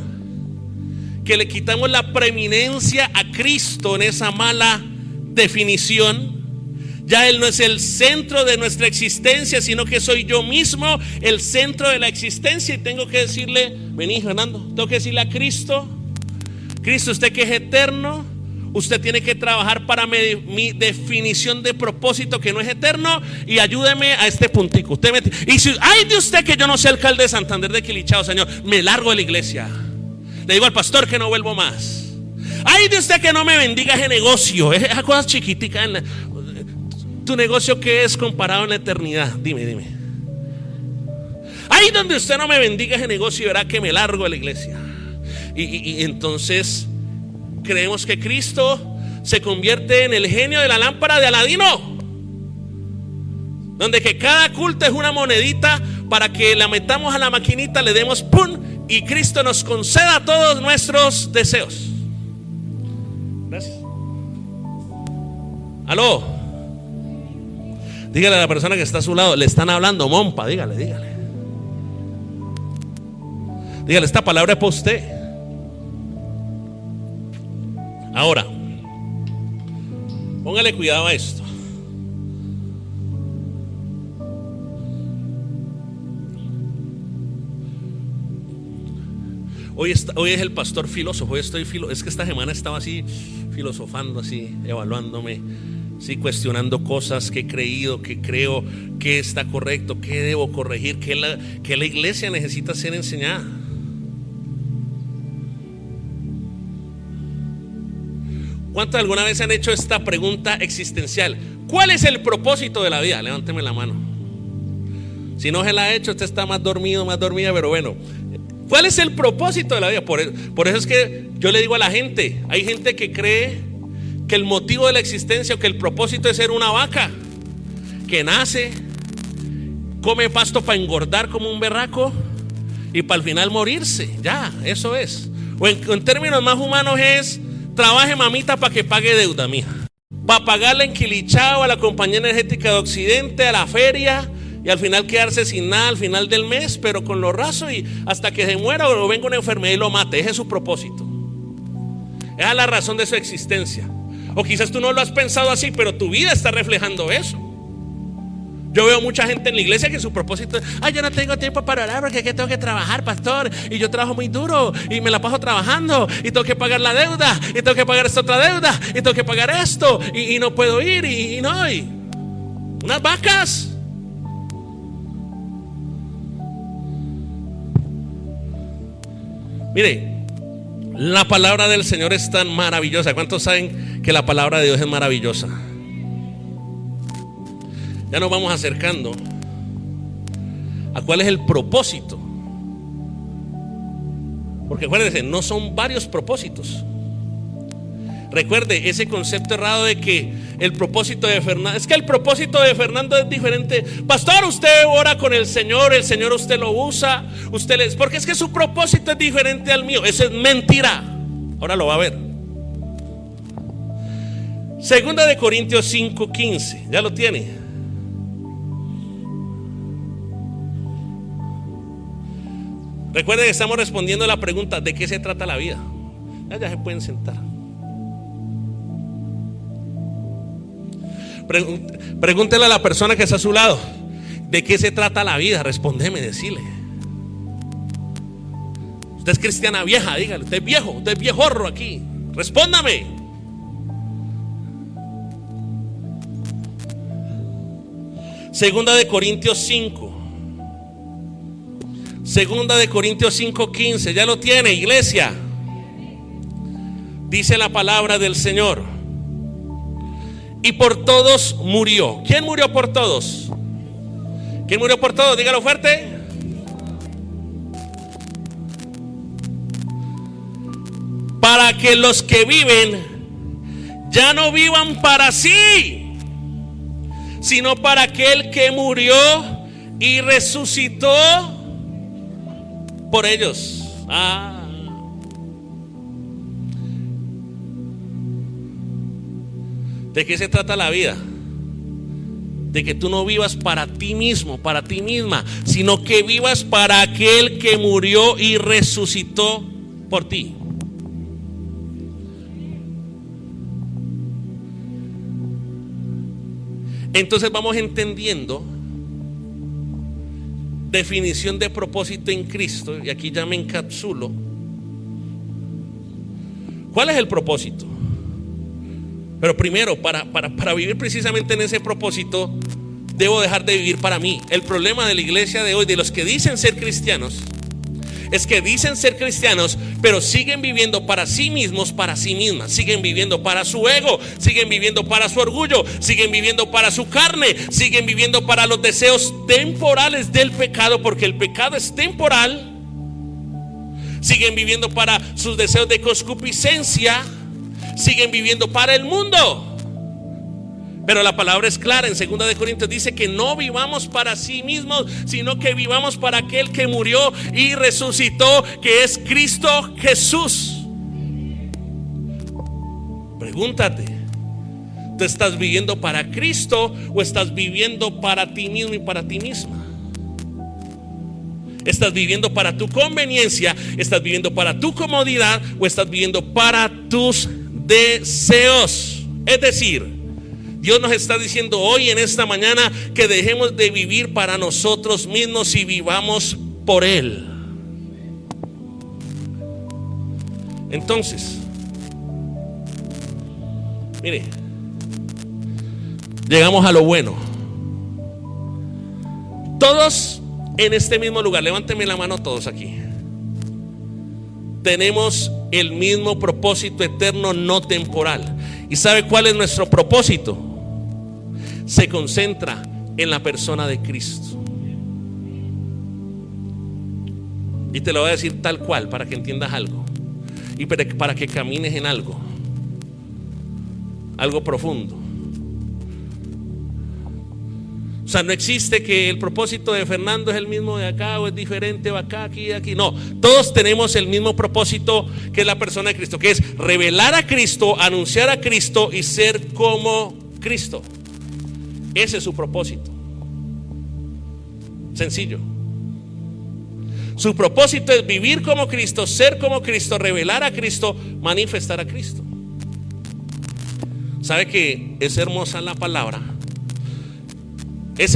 Que le quitamos la preeminencia a Cristo en esa mala definición. Ya Él no es el centro de nuestra existencia, sino que soy yo mismo el centro de la existencia. Y tengo que decirle, vení, Fernando, tengo que decirle a Cristo: Cristo, usted que es eterno, Usted tiene que trabajar para mi definición de propósito, que no es eterno. Y ayúdeme a este puntico. Y si hay de usted que yo no sea alcalde de Santander de Quilichao, Señor, me largo de la iglesia. Le digo al pastor que no vuelvo más. Hay de usted que no me bendiga ese negocio, esas cosas chiquiticas. Tu negocio, ¿qué es comparado en la eternidad? Dime. Ahí donde usted no me bendiga ese negocio, y verá que me largo de la iglesia. Y entonces creemos que Cristo se convierte en el genio de la lámpara de Aladino, donde que cada culto es una monedita para que la metamos a la maquinita, le demos ¡pum! Y Cristo nos conceda todos nuestros deseos. Gracias. Aló. Dígale a la persona que está a su lado, le están hablando mompa, dígale. Dígale, esta palabra es para usted. Ahora, póngale cuidado a esto. Hoy es el pastor filósofo. Es que esta semana estaba así filosofando, así evaluándome, sí, cuestionando cosas que he creído, que creo que está correcto, que debo corregir, que la iglesia necesita ser enseñada. ¿Cuántos alguna vez han hecho esta pregunta existencial? ¿Cuál es el propósito de la vida? Levánteme la mano. Si no se la ha hecho, usted está más dormido, más dormida, pero bueno. ¿Cuál es el propósito de la vida? Por eso es que yo le digo a la gente, hay gente que cree que el motivo de la existencia o que el propósito es ser una vaca que nace, come pasto para engordar como un berraco y para al final morirse. Ya, eso es. O en términos más humanos es: trabaje mamita para que pague deuda, mija, para pagarle en Quilichao a la compañía energética de Occidente, a la feria, y al final quedarse sin nada al final del mes, pero con lo raso, y hasta que se muera o venga una enfermedad y lo mate. Ese es su propósito. Esa es la razón de su existencia. O quizás tú no lo has pensado así, pero tu vida está reflejando eso. Yo veo mucha gente en la iglesia que su propósito es: ay, yo no tengo tiempo para orar porque aquí tengo que trabajar, pastor, y yo trabajo muy duro y me la paso trabajando y tengo que pagar la deuda y tengo que pagar esta otra deuda y tengo que pagar esto y no puedo ir y unas vacas. Mire, la palabra del Señor es tan maravillosa. ¿Cuántos saben que la palabra de Dios es maravillosa? Ya nos vamos acercando a cuál es el propósito. Porque acuérdense, no son varios propósitos. Recuerde ese concepto errado de que el propósito de Fernando, es que el propósito de Fernando es diferente. Pastor, usted ora con el Señor usted lo usa, porque es que su propósito es diferente al mío. Eso es mentira. Ahora lo va a ver. Segunda de Corintios 5:15. Ya lo tiene. Recuerden que estamos respondiendo a la pregunta: ¿de qué se trata la vida? Ya se pueden sentar. Pregúntele a la persona que está a su lado: ¿de qué se trata la vida? Respóndeme, decile. Usted es cristiana vieja, dígale. Usted es viejo, usted es viejorro aquí. Respóndame. Segunda de Corintios 5. Segunda de Corintios 5:15. Ya lo tiene, iglesia. Dice la palabra del Señor: y por todos murió. ¿Quién murió por todos? ¿Quién murió por todos? Dígalo fuerte. Para que los que viven ya no vivan para sí, sino para aquel que murió y resucitó por ellos. ¿De qué se trata la vida? De que tú no vivas para ti mismo, para ti misma, sino que vivas para aquel que murió y resucitó por ti. Entonces vamos entendiendo definición de propósito en Cristo, y aquí ya me encapsulo. ¿Cuál es el propósito? Pero primero, para vivir precisamente en ese propósito, debo dejar de vivir para mí. El problema de la iglesia de hoy, de los que dicen ser cristianos, es que dicen ser cristianos, pero siguen viviendo para sí mismos, para sí mismas. Siguen viviendo para su ego, siguen viviendo para su orgullo, siguen viviendo para su carne, siguen viviendo para los deseos temporales del pecado, porque el pecado es temporal. Siguen viviendo para sus deseos de concupiscencia, siguen viviendo para el mundo. Pero la palabra es clara, en 2 Corintios dice que no vivamos para sí mismos, sino que vivamos para aquel que murió y resucitó, que es Cristo Jesús. Pregúntate, ¿tú estás viviendo para Cristo o estás viviendo para ti mismo y para ti misma? ¿Estás viviendo para tu conveniencia? ¿Estás viviendo para tu comodidad? ¿O estás viviendo para tus deseos? Es decir, Dios nos está diciendo hoy en esta mañana que dejemos de vivir para nosotros mismos y vivamos por Él. Entonces, mire, llegamos a lo bueno. Todos en este mismo lugar, levánteme la mano todos aquí. Tenemos el mismo propósito eterno, no temporal. ¿Y sabe cuál es nuestro propósito? Se concentra en la persona de Cristo. Y te lo voy a decir tal cual para que entiendas algo y para que camines en algo profundo. O sea, no existe que el propósito de Fernando es el mismo de acá o es diferente o acá, aquí, aquí. No, todos tenemos el mismo propósito, que es la persona de Cristo, que es revelar a Cristo, anunciar a Cristo y ser como Cristo. Ese es su propósito. Sencillo. Su propósito es vivir como Cristo, ser como Cristo, revelar a Cristo, manifestar a Cristo. ¿Sabe que es hermosa la palabra? Es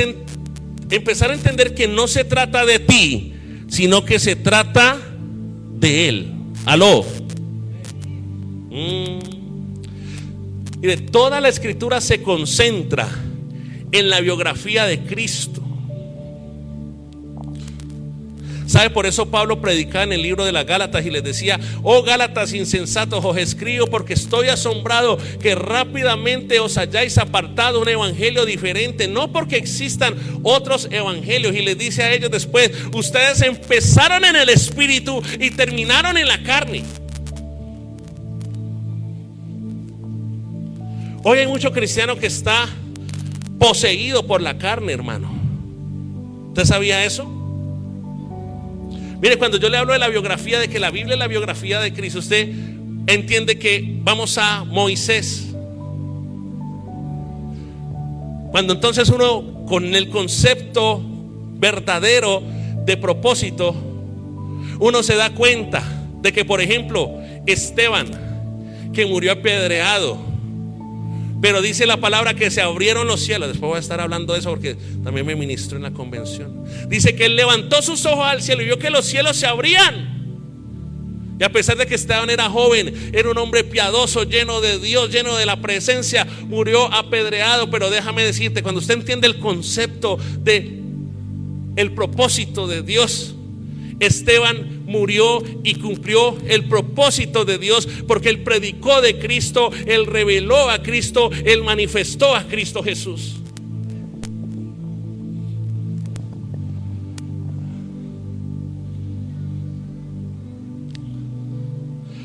empezar a entender que no se trata de ti, sino que se trata de Él. Aló. Mire, toda la escritura se concentra en la biografía de Cristo. ¿Sabe? Por eso Pablo predicaba en el libro de las Gálatas y les decía: oh Gálatas insensatos, os escribo porque estoy asombrado que rápidamente os hayáis apartado un evangelio diferente, no porque existan otros evangelios. Y les dice a ellos después: ustedes empezaron en el espíritu y terminaron en la carne. Hoy hay mucho cristiano que está poseído por la carne, hermano. ¿Usted sabía eso? Mire, cuando yo le hablo de la biografía, de que la Biblia es la biografía de Cristo, usted entiende que vamos a Moisés. Cuando entonces uno, con el concepto verdadero de propósito, uno se da cuenta de que, por ejemplo, Esteban, que murió apedreado, pero dice la palabra que se abrieron los cielos. Después voy a estar hablando de eso porque también me ministro en la convención. Dice que él levantó sus ojos al cielo y vio que los cielos se abrían. Y a pesar de que Esteban era joven, era un hombre piadoso, lleno de Dios, lleno de la presencia, murió apedreado. Pero déjame decirte, cuando usted entiende el concepto de el propósito de Dios, Esteban murió y cumplió el propósito de Dios, porque él predicó de Cristo, él reveló a Cristo, él manifestó a Cristo Jesús.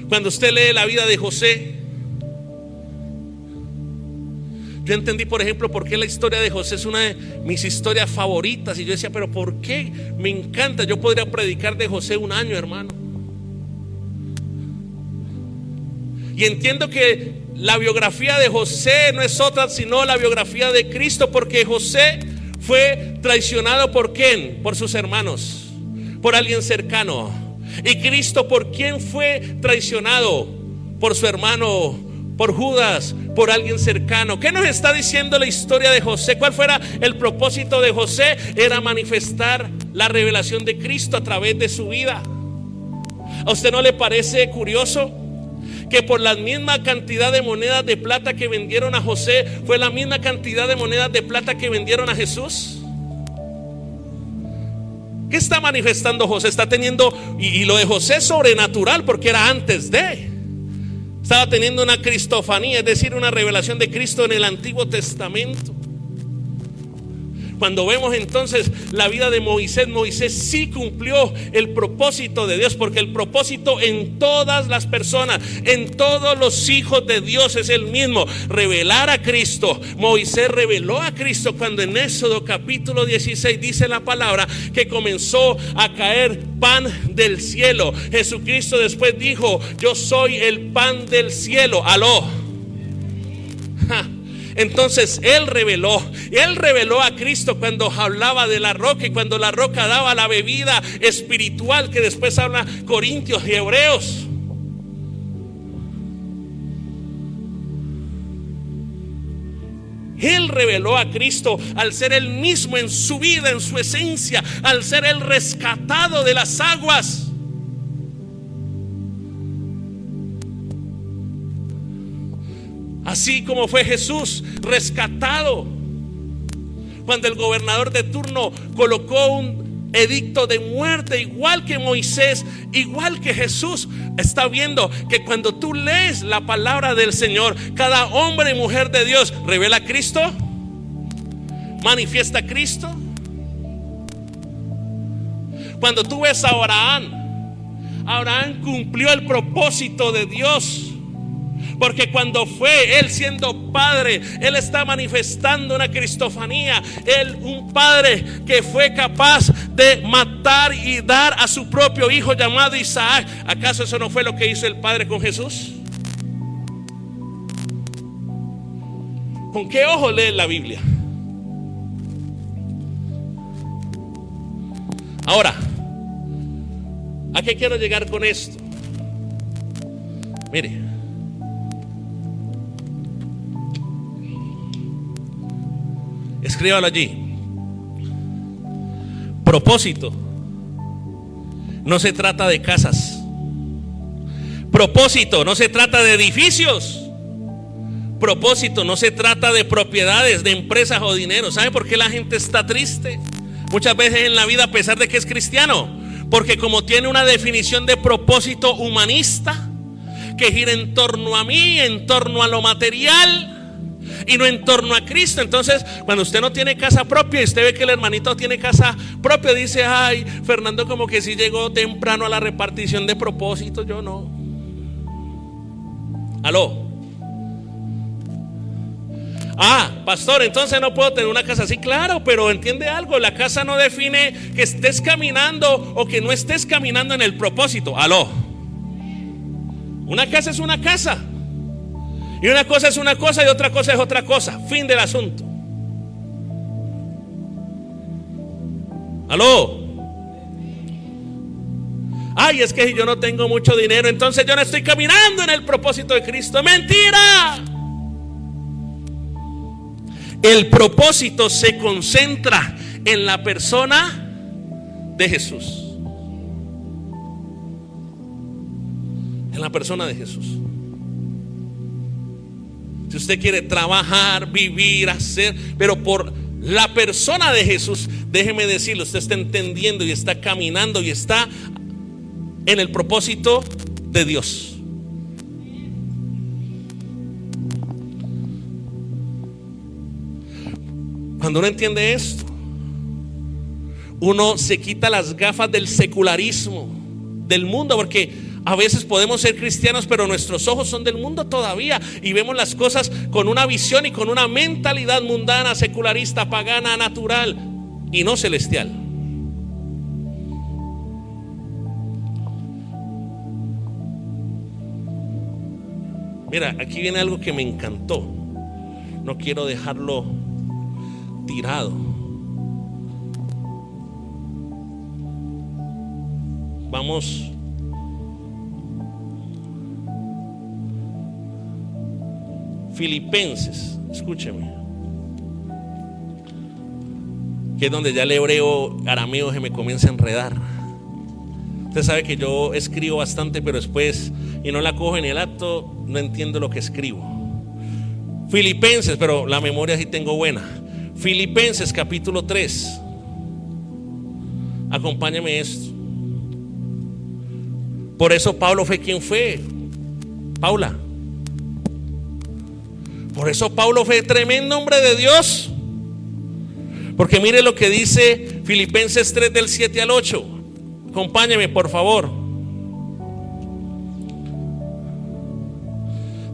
Cuando usted lee la vida de José, yo entendí, por ejemplo, por qué la historia de José es una de mis historias favoritas. Y yo decía, pero ¿por qué? Me encanta. Yo podría predicar de José un año, hermano. Y entiendo que la biografía de José no es otra sino la biografía de Cristo, porque José fue traicionado ¿por quién? Por sus hermanos, por alguien cercano. Y Cristo, ¿por quién fue traicionado? Por su hermano, por Judas, por alguien cercano. ¿Qué nos está diciendo la historia de José? ¿Cuál fuera el propósito de José? Era manifestar la revelación de Cristo a través de su vida. ¿A usted no le parece curioso que por la misma cantidad de monedas de plata que vendieron a José, fue la misma cantidad de monedas de plata que vendieron a Jesús? ¿Qué está manifestando José? Está teniendo, y lo de José es sobrenatural porque era antes de. Estaba teniendo una cristofanía, es decir, una revelación de Cristo en el Antiguo Testamento. Cuando vemos entonces la vida de Moisés, Moisés sí cumplió el propósito de Dios, porque el propósito en todas las personas, en todos los hijos de Dios es el mismo: revelar a Cristo. Moisés reveló a Cristo cuando en Éxodo capítulo 16 dice la palabra que comenzó a caer pan del cielo. Jesucristo después dijo: yo soy el pan del cielo. Aló. Entonces Él reveló a Cristo cuando hablaba de la roca, y cuando la roca daba la bebida espiritual que después habla Corintios y Hebreos. Él reveló a Cristo al ser Él mismo en su vida, en su esencia, al ser Él rescatado de las aguas. Así como fue Jesús rescatado cuando el gobernador de turno colocó un edicto de muerte, igual que Moisés, igual que Jesús. Está viendo que cuando tú lees la palabra del Señor, cada hombre y mujer de Dios revela a Cristo, manifiesta a Cristo. Cuando tú ves a Abraham cumplió el propósito de Dios. Porque cuando fue él siendo padre, él está manifestando una cristofanía. Él, un padre que fue capaz de matar y dar a su propio hijo llamado Isaac. ¿Acaso eso no fue lo que hizo el Padre con Jesús? ¿Con qué ojo lees la Biblia? Ahora, ¿a qué quiero llegar con esto? Mire, escríbalo allí. Propósito no se trata de casas. Propósito no se trata de edificios. Propósito no se trata de propiedades, de empresas o dinero. ¿Sabe por qué la gente está triste muchas veces en la vida a pesar de que es cristiano? Porque como tiene una definición de propósito humanista que gira en torno a mí, en torno a lo material y no en torno a Cristo. Entonces, cuando usted no tiene casa propia y usted ve que el hermanito tiene casa propia, dice: ay, Fernando como que sí llegó temprano a la repartición de propósito, yo no. Aló. Pastor, entonces no puedo tener una casa así. Claro, pero entiende algo: la casa no define que estés caminando o que no estés caminando en el propósito. Aló. Una casa es una casa, y una cosa es una cosa y otra cosa es otra cosa. Fin del asunto. Aló. Ay, es que yo no tengo mucho dinero, entonces yo no estoy caminando en el propósito de Cristo. Mentira. El propósito se concentra en la persona de Jesús. En la persona de Jesús. Si usted quiere trabajar, vivir, hacer, pero por la persona de Jesús, déjeme decirle, usted está entendiendo y está caminando y está en el propósito de Dios. Cuando uno entiende esto, uno se quita las gafas del secularismo, del mundo, porque a veces podemos ser cristianos, pero nuestros ojos son del mundo todavía y vemos las cosas con una visión y con una mentalidad mundana, secularista, pagana, natural y no celestial. Mira, aquí viene algo que me encantó. No quiero dejarlo tirado. Vamos. Filipenses, escúcheme, que es donde ya el hebreo arameo se me comienza a enredar. Usted sabe que yo escribo bastante, pero después, y no la cojo en el acto, no entiendo lo que escribo. Filipenses, pero la memoria sí tengo buena. Filipenses capítulo 3. Acompáñame esto. Por eso Pablo fue quien fue. Paula. Por eso Pablo fue tremendo hombre de Dios. Porque mire lo que dice Filipenses 3 del 7 al 8. Acompáñeme, por favor.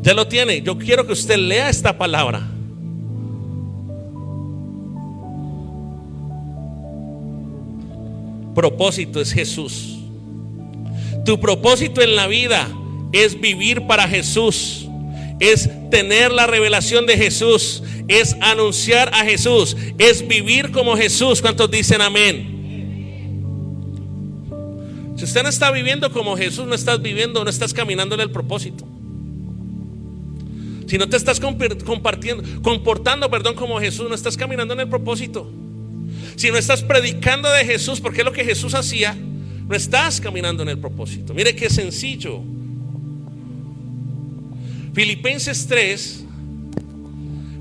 Ya lo tiene. Yo quiero que usted lea esta palabra. Propósito es Jesús. Tu propósito en la vida es vivir para Jesús, es tener la revelación de Jesús, es anunciar a Jesús, es vivir como Jesús. ¿Cuántos dicen amén? Si usted no está viviendo como Jesús, no estás viviendo, no estás caminando en el propósito. Si no te estás comportando como Jesús, no estás caminando en el propósito. Si no estás predicando de Jesús, porque es lo que Jesús hacía, no estás caminando en el propósito. Mire qué sencillo. Filipenses 3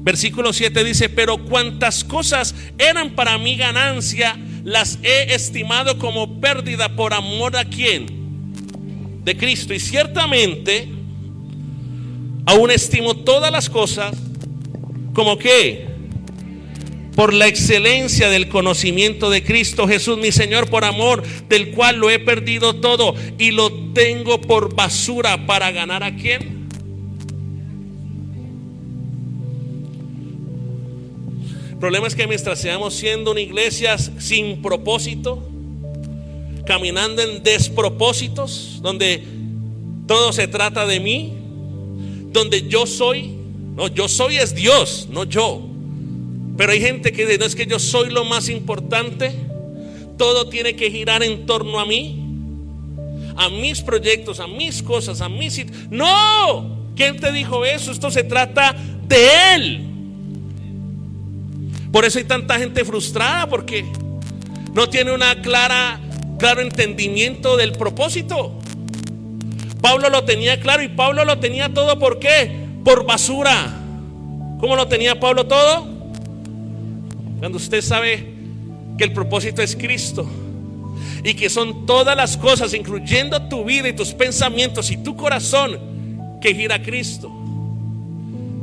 versículo 7 dice: pero cuantas cosas eran para mí ganancia, las he estimado como pérdida por amor ¿a quién? De Cristo. Y ciertamente aún estimo todas las cosas como ¿qué? Por la excelencia del conocimiento de Cristo Jesús mi Señor, por amor del cual lo he perdido todo y lo tengo por basura para ganar ¿a quién? El problema es que mientras seamos siendo una iglesia sin propósito, caminando en despropósitos, donde todo se trata de mí, donde yo soy es Dios, no yo. Pero hay gente que dice: no, es que yo soy lo más importante, todo tiene que girar en torno a mí, a mis proyectos, a mis cosas, a mis... No, ¿quién te dijo eso? Esto se trata de Él. Por eso hay tanta gente frustrada, porque no tiene una claro entendimiento del propósito. Pablo lo tenía claro, y Pablo lo tenía todo. ¿Por qué? Por basura. ¿Cómo lo tenía Pablo todo? Cuando usted sabe que el propósito es Cristo, y que son todas las cosas, incluyendo tu vida y tus pensamientos y tu corazón, que gira a Cristo,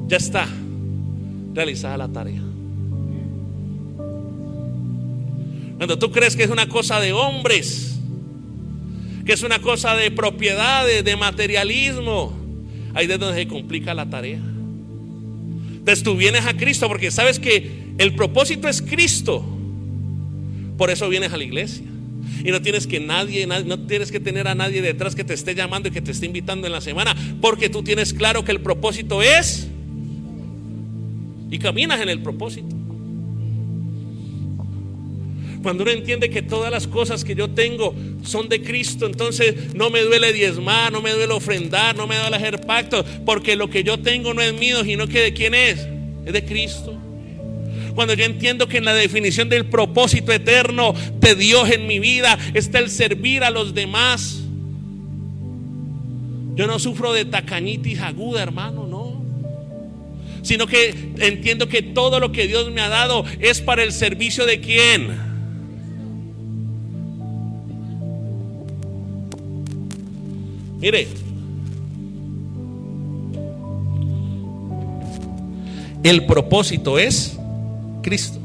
ya está realizada la tarea. Cuando tú crees que es una cosa de hombres, que es una cosa de propiedades, de materialismo, ahí es donde se complica la tarea. Entonces tú vienes a Cristo porque sabes que el propósito es Cristo. Por eso vienes a la iglesia. Y no tienes que no tienes que tener a nadie detrás que te esté llamando y que te esté invitando en la semana, porque tú tienes claro que el propósito es, y caminas en el propósito. Cuando uno entiende que todas las cosas que yo tengo son de Cristo, entonces no me duele diezmar, no me duele ofrendar, no me duele hacer pactos, porque lo que yo tengo no es mío, sino que ¿de quién es? Es de Cristo. Cuando yo entiendo que en la definición del propósito eterno de Dios en mi vida está el servir a los demás, yo no sufro de tacañitis aguda, hermano, no, sino que entiendo que todo lo que Dios me ha dado es para el servicio de ¿quién? Mire, el propósito es Cristo.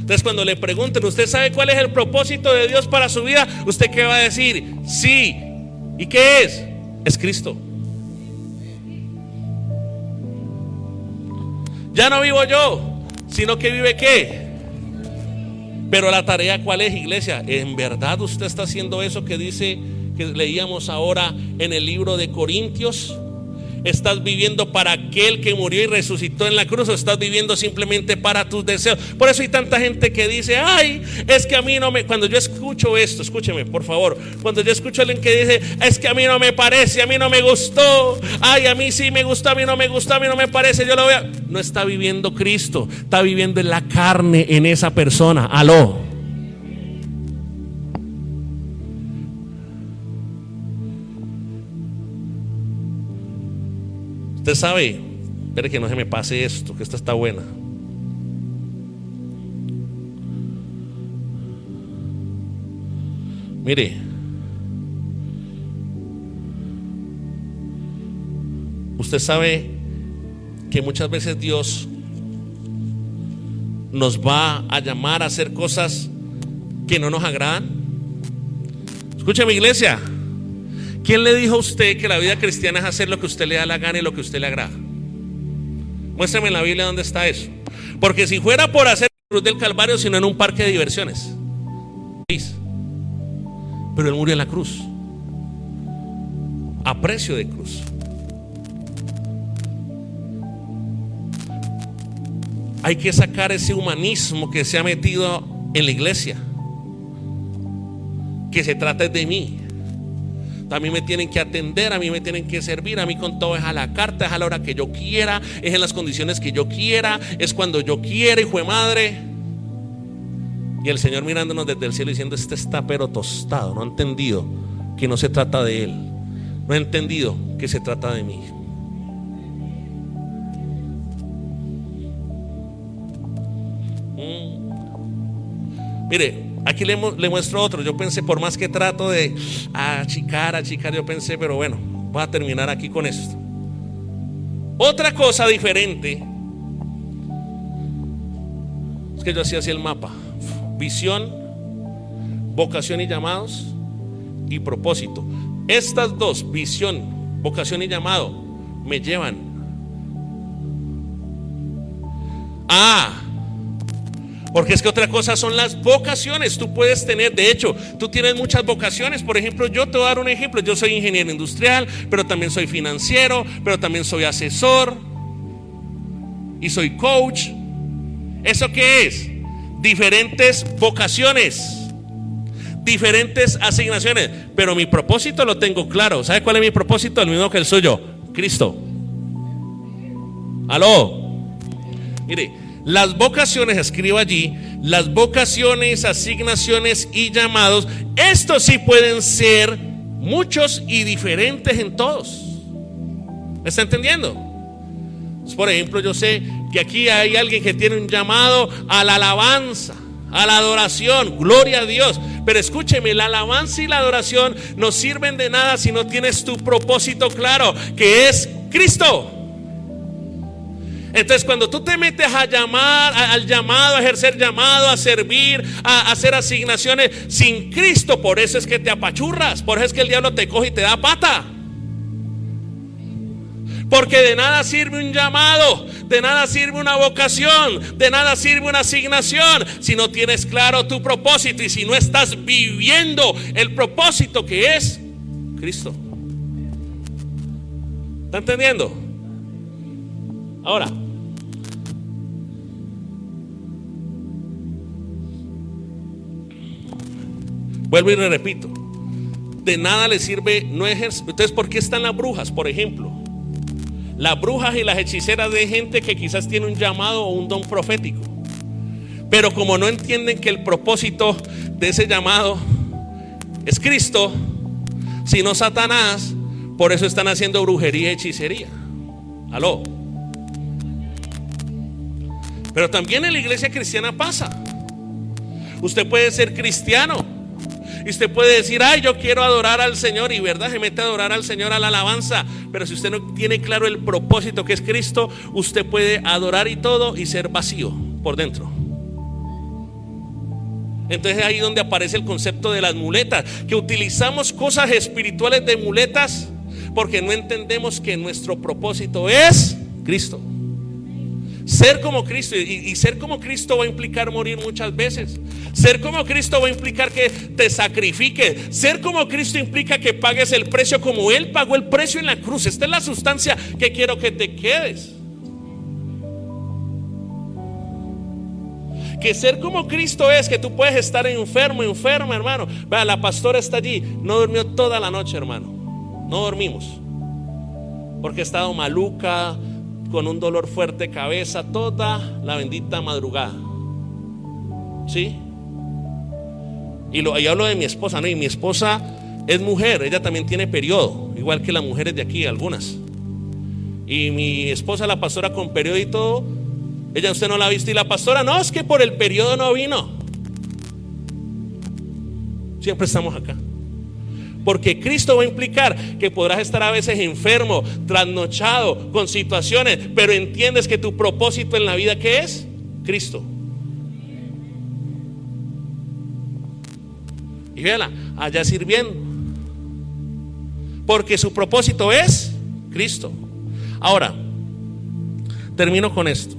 Entonces cuando le pregunten: ¿usted sabe cuál es el propósito de Dios para su vida? ¿Usted qué va a decir? Sí. ¿Y qué es? Es Cristo. Ya no vivo yo, sino que vive ¿qué? Pero la tarea ¿cuál es, iglesia? ¿En verdad usted está haciendo eso que dice, que leíamos ahora en el libro de Corintios? ¿Estás viviendo para aquel que murió y resucitó en la cruz, o estás viviendo simplemente para tus deseos? Por eso hay tanta gente que dice: ay, es que a mí no me... Cuando yo escucho esto, escúcheme por favor, cuando yo escucho a alguien que dice: es que a mí no me parece, a mí no me gustó, ay, a mí sí me gustó, a mí no me gustó, a mí no me parece, yo lo voy a... No está viviendo Cristo, está viviendo en la carne en esa persona. Aló. Usted sabe, espere que no se me pase esto, que esta está buena. Mire, usted sabe que muchas veces Dios nos va a llamar a hacer cosas que no nos agradan. Escúcheme, iglesia, ¿quién le dijo a usted que la vida cristiana es hacer lo que usted le da la gana y lo que usted le agrada? Muéstrame en la Biblia dónde está eso. Porque si fuera por hacer la cruz del Calvario, sino en un parque de diversiones. Pero Él murió en la cruz, a precio de cruz. Hay que sacar ese humanismo que se ha metido en la iglesia, que se trata de mí. A mí me tienen que atender, a mí me tienen que servir, a mí con todo es a la carta, es a la hora que yo quiera, es en las condiciones que yo quiera, es cuando yo quiera, hijo de madre. Y el Señor mirándonos desde el cielo diciendo: este está pero tostado, no ha entendido que no se trata de Él, no ha entendido que se trata de mí. Mire, aquí le muestro otro. Yo pensé, por más que trato de achicar, yo pensé, pero bueno, voy a terminar aquí con esto. Otra cosa diferente es que yo hacía así el mapa: visión, vocación y llamados, y propósito. Estas dos, visión, vocación y llamado, me llevan porque es que otra cosa son las vocaciones. Tú puedes tener, de hecho, tú tienes muchas vocaciones. Por ejemplo, yo te voy a dar un ejemplo. Yo soy ingeniero industrial, pero también soy financiero, pero también soy asesor y soy coach. ¿Eso qué es? Diferentes vocaciones, diferentes asignaciones. Pero mi propósito lo tengo claro. ¿Sabe cuál es mi propósito? El mismo que el suyo: Cristo. Aló. Mire, las vocaciones, escribo allí, las vocaciones, asignaciones y llamados, estos sí pueden ser muchos y diferentes en todos. ¿Me está entendiendo? Por ejemplo, yo sé que aquí hay alguien que tiene un llamado a la alabanza, a la adoración, gloria a Dios. Pero escúcheme, la alabanza y la adoración no sirven de nada si no tienes tu propósito claro, que es Cristo. Entonces, cuando tú te metes a llamar, al llamado, a ejercer llamado, a servir, a hacer asignaciones sin Cristo, por eso es que te apachurras, por eso es que el diablo te coge y te da pata. Porque de nada sirve un llamado, de nada sirve una vocación, de nada sirve una asignación si no tienes claro tu propósito y si no estás viviendo el propósito que es Cristo. ¿Está entendiendo? Ahora, vuelvo y le repito: de nada le sirve no ejercer. Entonces, ¿por qué están las brujas, por ejemplo? Las brujas y las hechiceras de gente que quizás tiene un llamado o un don profético, pero como no entienden que el propósito de ese llamado es Cristo, sino Satanás, por eso están haciendo brujería y hechicería. Aló. Pero también en la iglesia cristiana pasa. Usted puede ser cristiano y usted puede decir: ay, yo quiero adorar al Señor, y verdad, se mete a adorar al Señor, a la alabanza. Pero si usted no tiene claro el propósito que es Cristo, usted puede adorar y todo y ser vacío por dentro. Entonces es ahí donde aparece el concepto de las muletas, que utilizamos cosas espirituales de muletas porque no entendemos que nuestro propósito es Cristo. Ser como Cristo, y ser como Cristo va a implicar morir muchas veces. Ser como Cristo va a implicar que te sacrifiques. Ser como Cristo implica que pagues el precio como Él pagó el precio en la cruz. Esta es la sustancia que quiero que te quedes. Que ser como Cristo es que tú puedes estar enfermo, hermano. Vea, la pastora está allí, no durmió toda la noche, hermano. No dormimos porque ha estado maluca, con un dolor fuerte de cabeza toda la bendita madrugada. ¿Sí? Y hablo de mi esposa, ¿no? Y mi esposa es mujer, ella también tiene periodo, igual que las mujeres de aquí, algunas. Y mi esposa, la pastora, con periodo y todo, ella usted no la ha visto. Y la pastora, no, es que por el periodo no vino. Siempre estamos acá. Porque Cristo va a implicar que podrás estar a veces enfermo, trasnochado, con situaciones, pero entiendes que tu propósito en la vida, ¿qué es? Cristo. Y véala, allá sirviendo, porque su propósito es Cristo. Ahora, termino con esto,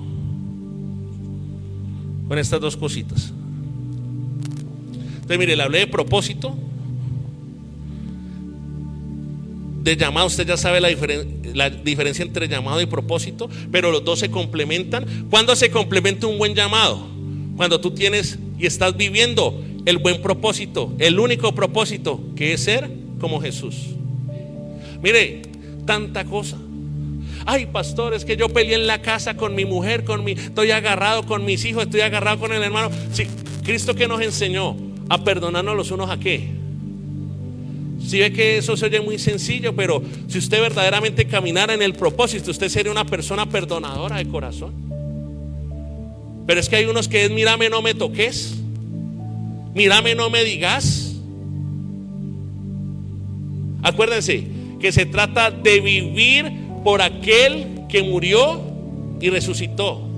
con estas dos cositas. Entonces mire, le hablé de propósito, de llamado. Usted ya sabe la diferencia entre llamado y propósito, pero los dos se complementan. ¿Cuándo se complementa un buen llamado? Cuando tú tienes y estás viviendo el buen propósito, el único propósito, que es ser como Jesús. Mire, tanta cosa. Ay, pastor, es que yo peleé en la casa con mi mujer, estoy agarrado con mis hijos, estoy agarrado con el hermano. Sí, Cristo, que nos enseñó a perdonarnos los unos, ¿a qué? Si ve que eso se oye muy sencillo, pero si usted verdaderamente caminara en el propósito, usted sería una persona perdonadora de corazón. Pero es que hay unos que es: mírame, no me toques, mírame, no me digas. Acuérdense que se trata de vivir por aquel que murió y resucitó.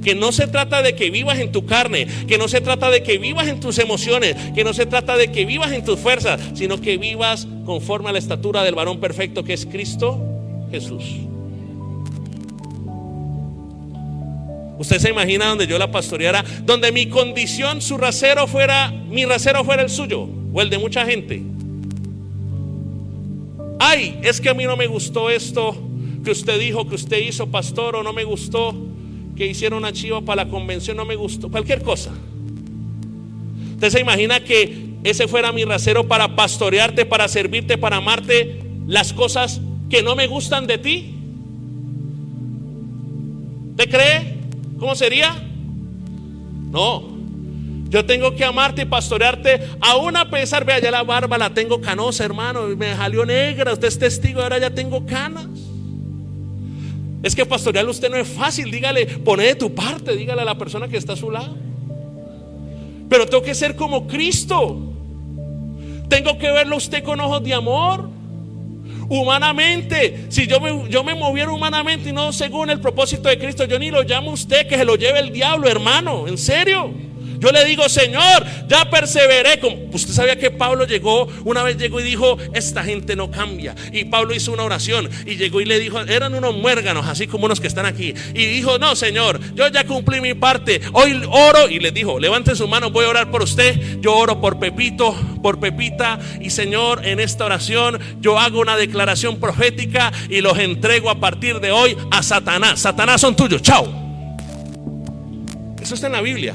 Que no se trata de que vivas en tu carne, que no se trata de que vivas en tus emociones, que no se trata de que vivas en tus fuerzas, sino que vivas conforme a la estatura del varón perfecto, que es Cristo Jesús. Usted se imagina donde yo la pastoreara, donde mi condición, mi rasero fuera el suyo o el de mucha gente. Ay, es que a mí no me gustó esto que usted dijo, que usted hizo, pastor, o no me gustó que hiciera una chiva para la convención, no me gustó, cualquier cosa. Usted se imagina que ese fuera mi rasero para pastorearte, para servirte, para amarte, las cosas que no me gustan de ti. ¿Te cree? ¿Cómo sería? No, yo tengo que amarte y pastorearte, aún a pesar, vea, ya la barba la tengo canosa, hermano, me salió negra, usted es testigo, ahora ya tengo canas. Es que pastorearlo usted no es fácil. Dígale, pone de tu parte, dígale a la persona que está a su lado. Pero tengo que ser como Cristo. Tengo que verlo a usted con ojos de amor. Humanamente, si yo me moviera humanamente y no según el propósito de Cristo, yo ni lo llamo a usted, que se lo lleve el diablo, hermano. En serio. Yo le digo: Señor, ya perseveré. Usted sabía que Pablo una vez llegó y dijo: esta gente no cambia. Y Pablo hizo una oración y llegó y le dijo, eran unos muérganos, así como unos que están aquí, y dijo: no, Señor, yo ya cumplí mi parte, hoy oro. Y les dijo: levanten su mano, voy a orar por usted. Yo oro por Pepito, por Pepita, y Señor, en esta oración yo hago una declaración profética y los entrego a partir de hoy a Satanás. Satanás, son tuyos, chao. Eso está en la Biblia.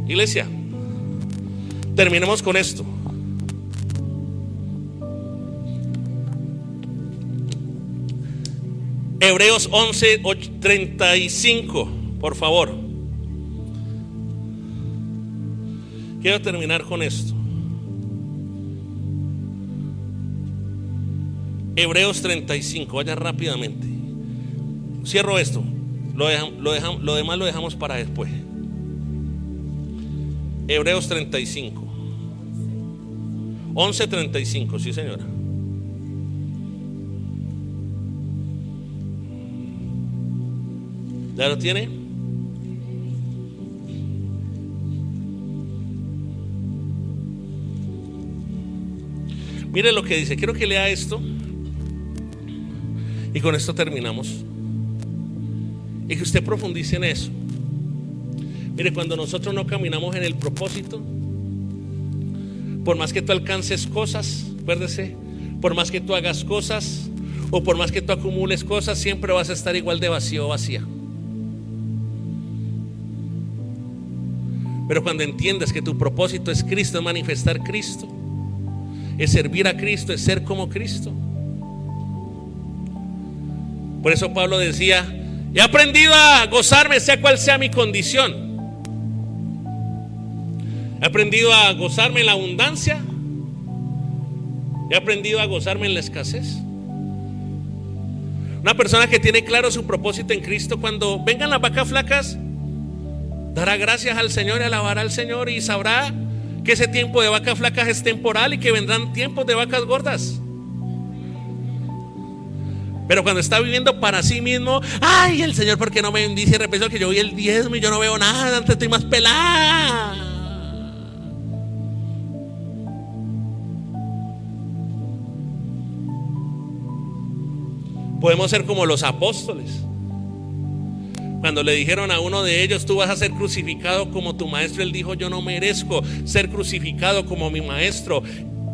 Iglesia, terminemos con esto. Hebreos 11:35, por favor. Quiero terminar con esto. Hebreos 35, vaya rápidamente. Cierro esto. Lo demás lo dejamos para después. Hebreos 35, 11:35, sí, señora. ¿Ya lo tiene? Mire lo que dice. Quiero que lea esto y con esto terminamos, y que usted profundice en eso. Mire, cuando nosotros no caminamos en el propósito, por más que tú alcances cosas, acuérdese, por más que tú hagas cosas o por más que tú acumules cosas, siempre vas a estar igual de vacío o vacía. Pero cuando entiendas que tu propósito es Cristo, es manifestar Cristo, es servir a Cristo, es ser como Cristo. Por eso Pablo decía: he aprendido a gozarme sea cual sea mi condición. He aprendido a gozarme en la abundancia. He aprendido a gozarme en la escasez. Una persona que tiene claro su propósito en Cristo, cuando vengan las vacas flacas, dará gracias al Señor y alabará al Señor, y sabrá que ese tiempo de vacas flacas es temporal y que vendrán tiempos de vacas gordas. Pero cuando está viviendo para sí mismo, ay, el Señor, ¿por qué no me bendice? Y repito que yo vi el diezmo y yo no veo nada, antes estoy más pelada. Podemos ser como los apóstoles. Cuando le dijeron a uno de ellos, tú vas a ser crucificado como tu maestro, él dijo, yo no merezco ser crucificado como mi maestro.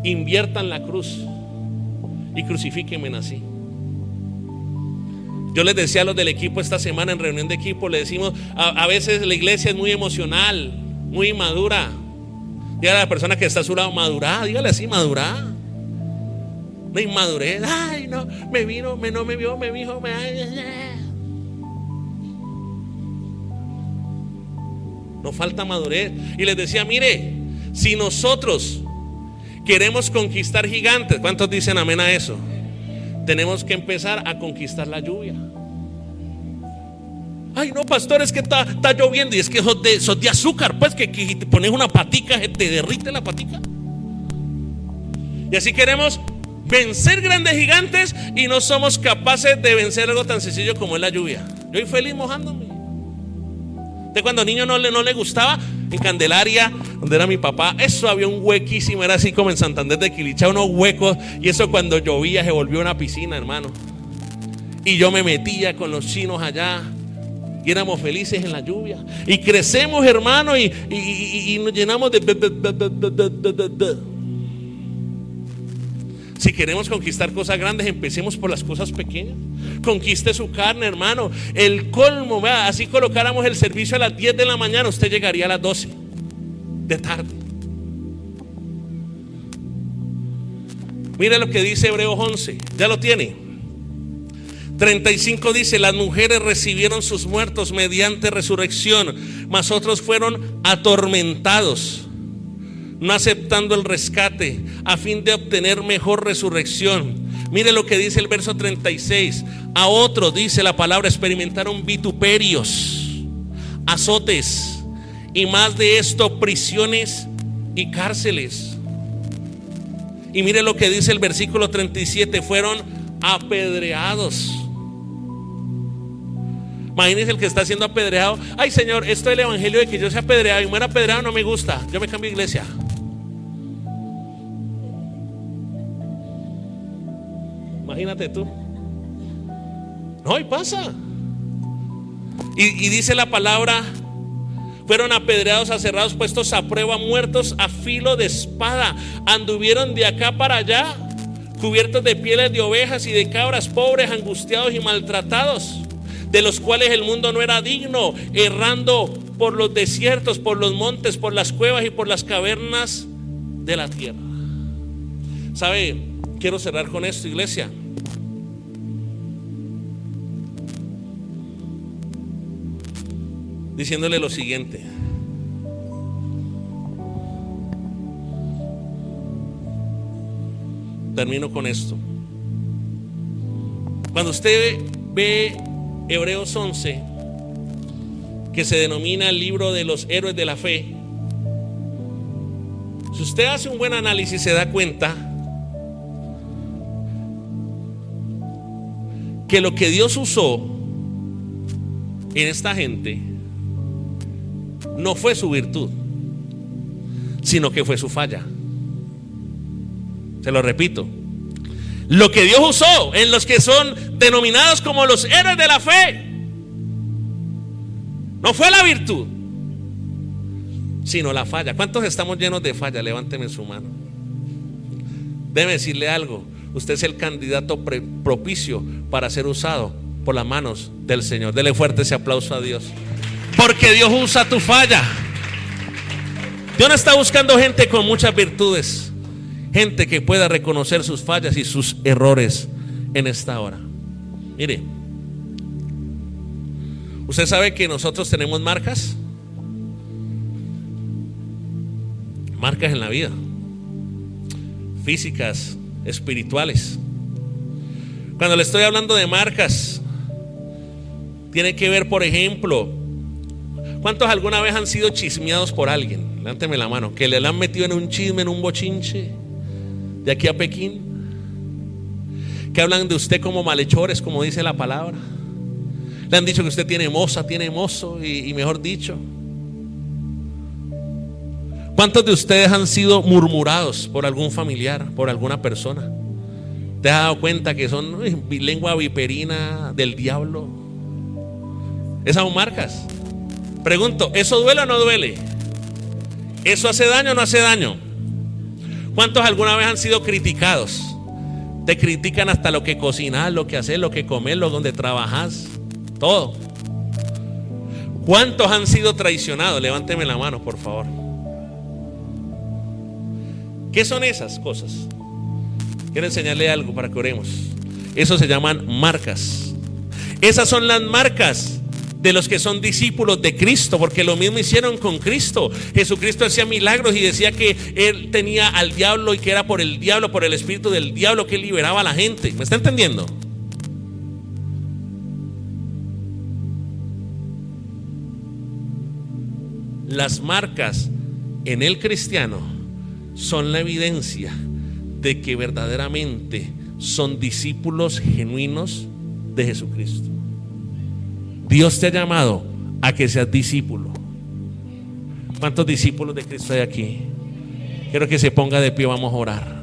Inviertan la cruz y crucifíquenme así. Yo les decía a los del equipo esta semana en reunión de equipo, le decimos, a veces la iglesia es muy emocional, muy inmadura. Dígale a la persona que está a su lado, madurá, dígale así, madurá. Una inmadurez, ay no, me vino, no me vio, me dijo, no falta madurez. Y les decía, mire, si nosotros queremos conquistar gigantes, ¿cuántos dicen amén a eso? Tenemos que empezar a conquistar la lluvia. Ay no, pastor, es que está lloviendo. Y es que sos de azúcar, pues que te pones una patica, te derrite la patica. Y así queremos vencer grandes gigantes y no somos capaces de vencer algo tan sencillo como es la lluvia. Yo soy feliz mojándome. De cuando niño no le gustaba, en Candelaria, donde era mi papá, eso había un huequísimo, era así como en Santander de Quilichá, unos huecos, y eso cuando llovía se volvió una piscina, hermano. Y yo me metía con los chinos allá y éramos felices en la lluvia. Y crecemos, hermano, y nos llenamos de. Si queremos conquistar cosas grandes, empecemos por las cosas pequeñas. Conquiste su carne, hermano. El colmo, ¿verdad? Así colocáramos el servicio a las 10 de la mañana, usted llegaría a las 12 de tarde. Mire lo que dice Hebreos 11. ¿Ya lo tiene? 35 dice: las mujeres recibieron sus muertos mediante resurrección, mas otros fueron atormentados, no aceptando el rescate, a fin de obtener mejor resurrección. Mire lo que dice el verso 36. A otros, dice la palabra, experimentaron vituperios, azotes, y más de esto, prisiones y cárceles. Y mire lo que dice el versículo 37. Fueron apedreados. Imagínense el que está siendo apedreado. Ay, Señor, esto del evangelio de que yo sea apedreado y muera apedreado no me gusta, yo me cambio de iglesia. Imagínate tú. No, y pasa. Y dice la palabra: fueron apedreados, aserrados, puestos a prueba, muertos a filo de espada. Anduvieron de acá para allá, cubiertos de pieles de ovejas y de cabras, pobres, angustiados y maltratados, de los cuales el mundo no era digno, errando por los desiertos, por los montes, por las cuevas y por las cavernas de la tierra. ¿Sabe? Quiero cerrar con esto, iglesia. Diciéndole lo siguiente: termino con esto. Cuando usted ve Hebreos 11, que se denomina el libro de los héroes de la fe, si usted hace un buen análisis, se da cuenta que lo que Dios usó en esta gente no fue su virtud, sino que fue su falla. Se lo repito: lo que Dios usó en los que son denominados como los héroes de la fe no fue la virtud, sino la falla. ¿Cuántos estamos llenos de falla? Levánteme su mano. Debe decirle algo: usted es el candidato propicio para ser usado por las manos del Señor. Dele fuerte ese aplauso a Dios, porque Dios usa tu falla. Dios no está buscando gente con muchas virtudes, gente que pueda reconocer sus fallas y sus errores en esta hora. Mire, ¿usted sabe que nosotros tenemos marcas? Marcas en la vida, físicas, espirituales. Cuando le estoy hablando de marcas, tiene que ver, por ejemplo, ¿cuántos alguna vez han sido chismeados por alguien? Levánteme la mano. Que le han metido en un chisme, en un bochinche, de aquí a Pekín. Que hablan de usted como malhechores, como dice la palabra. Le han dicho que usted tiene moza, tiene mozo y mejor dicho. ¿Cuántos de ustedes han sido murmurados por algún familiar, por alguna persona? ¿Te has dado cuenta que son lengua viperina del diablo? Esas son marcas. Pregunto, ¿eso duele o no duele? ¿Eso hace daño o no hace daño? ¿Cuántos alguna vez han sido criticados? Te critican hasta lo que cocinas, lo que haces, lo que comes, lo donde trabajas, todo. ¿Cuántos han sido traicionados? Levánteme la mano, por favor. ¿Qué son esas cosas? Quiero enseñarle algo para que oremos. Eso se llaman marcas. Esas son las marcas de los que son discípulos de Cristo, porque lo mismo hicieron con Cristo. Jesucristo hacía milagros y decía que él tenía al diablo y que era por el diablo, por el espíritu del diablo que él liberaba a la gente. ¿Me está entendiendo? Las marcas en el cristiano son la evidencia de que verdaderamente son discípulos genuinos de Jesucristo. Dios te ha llamado a que seas discípulo. ¿Cuántos discípulos de Cristo hay aquí? Quiero que se ponga de pie, vamos a orar.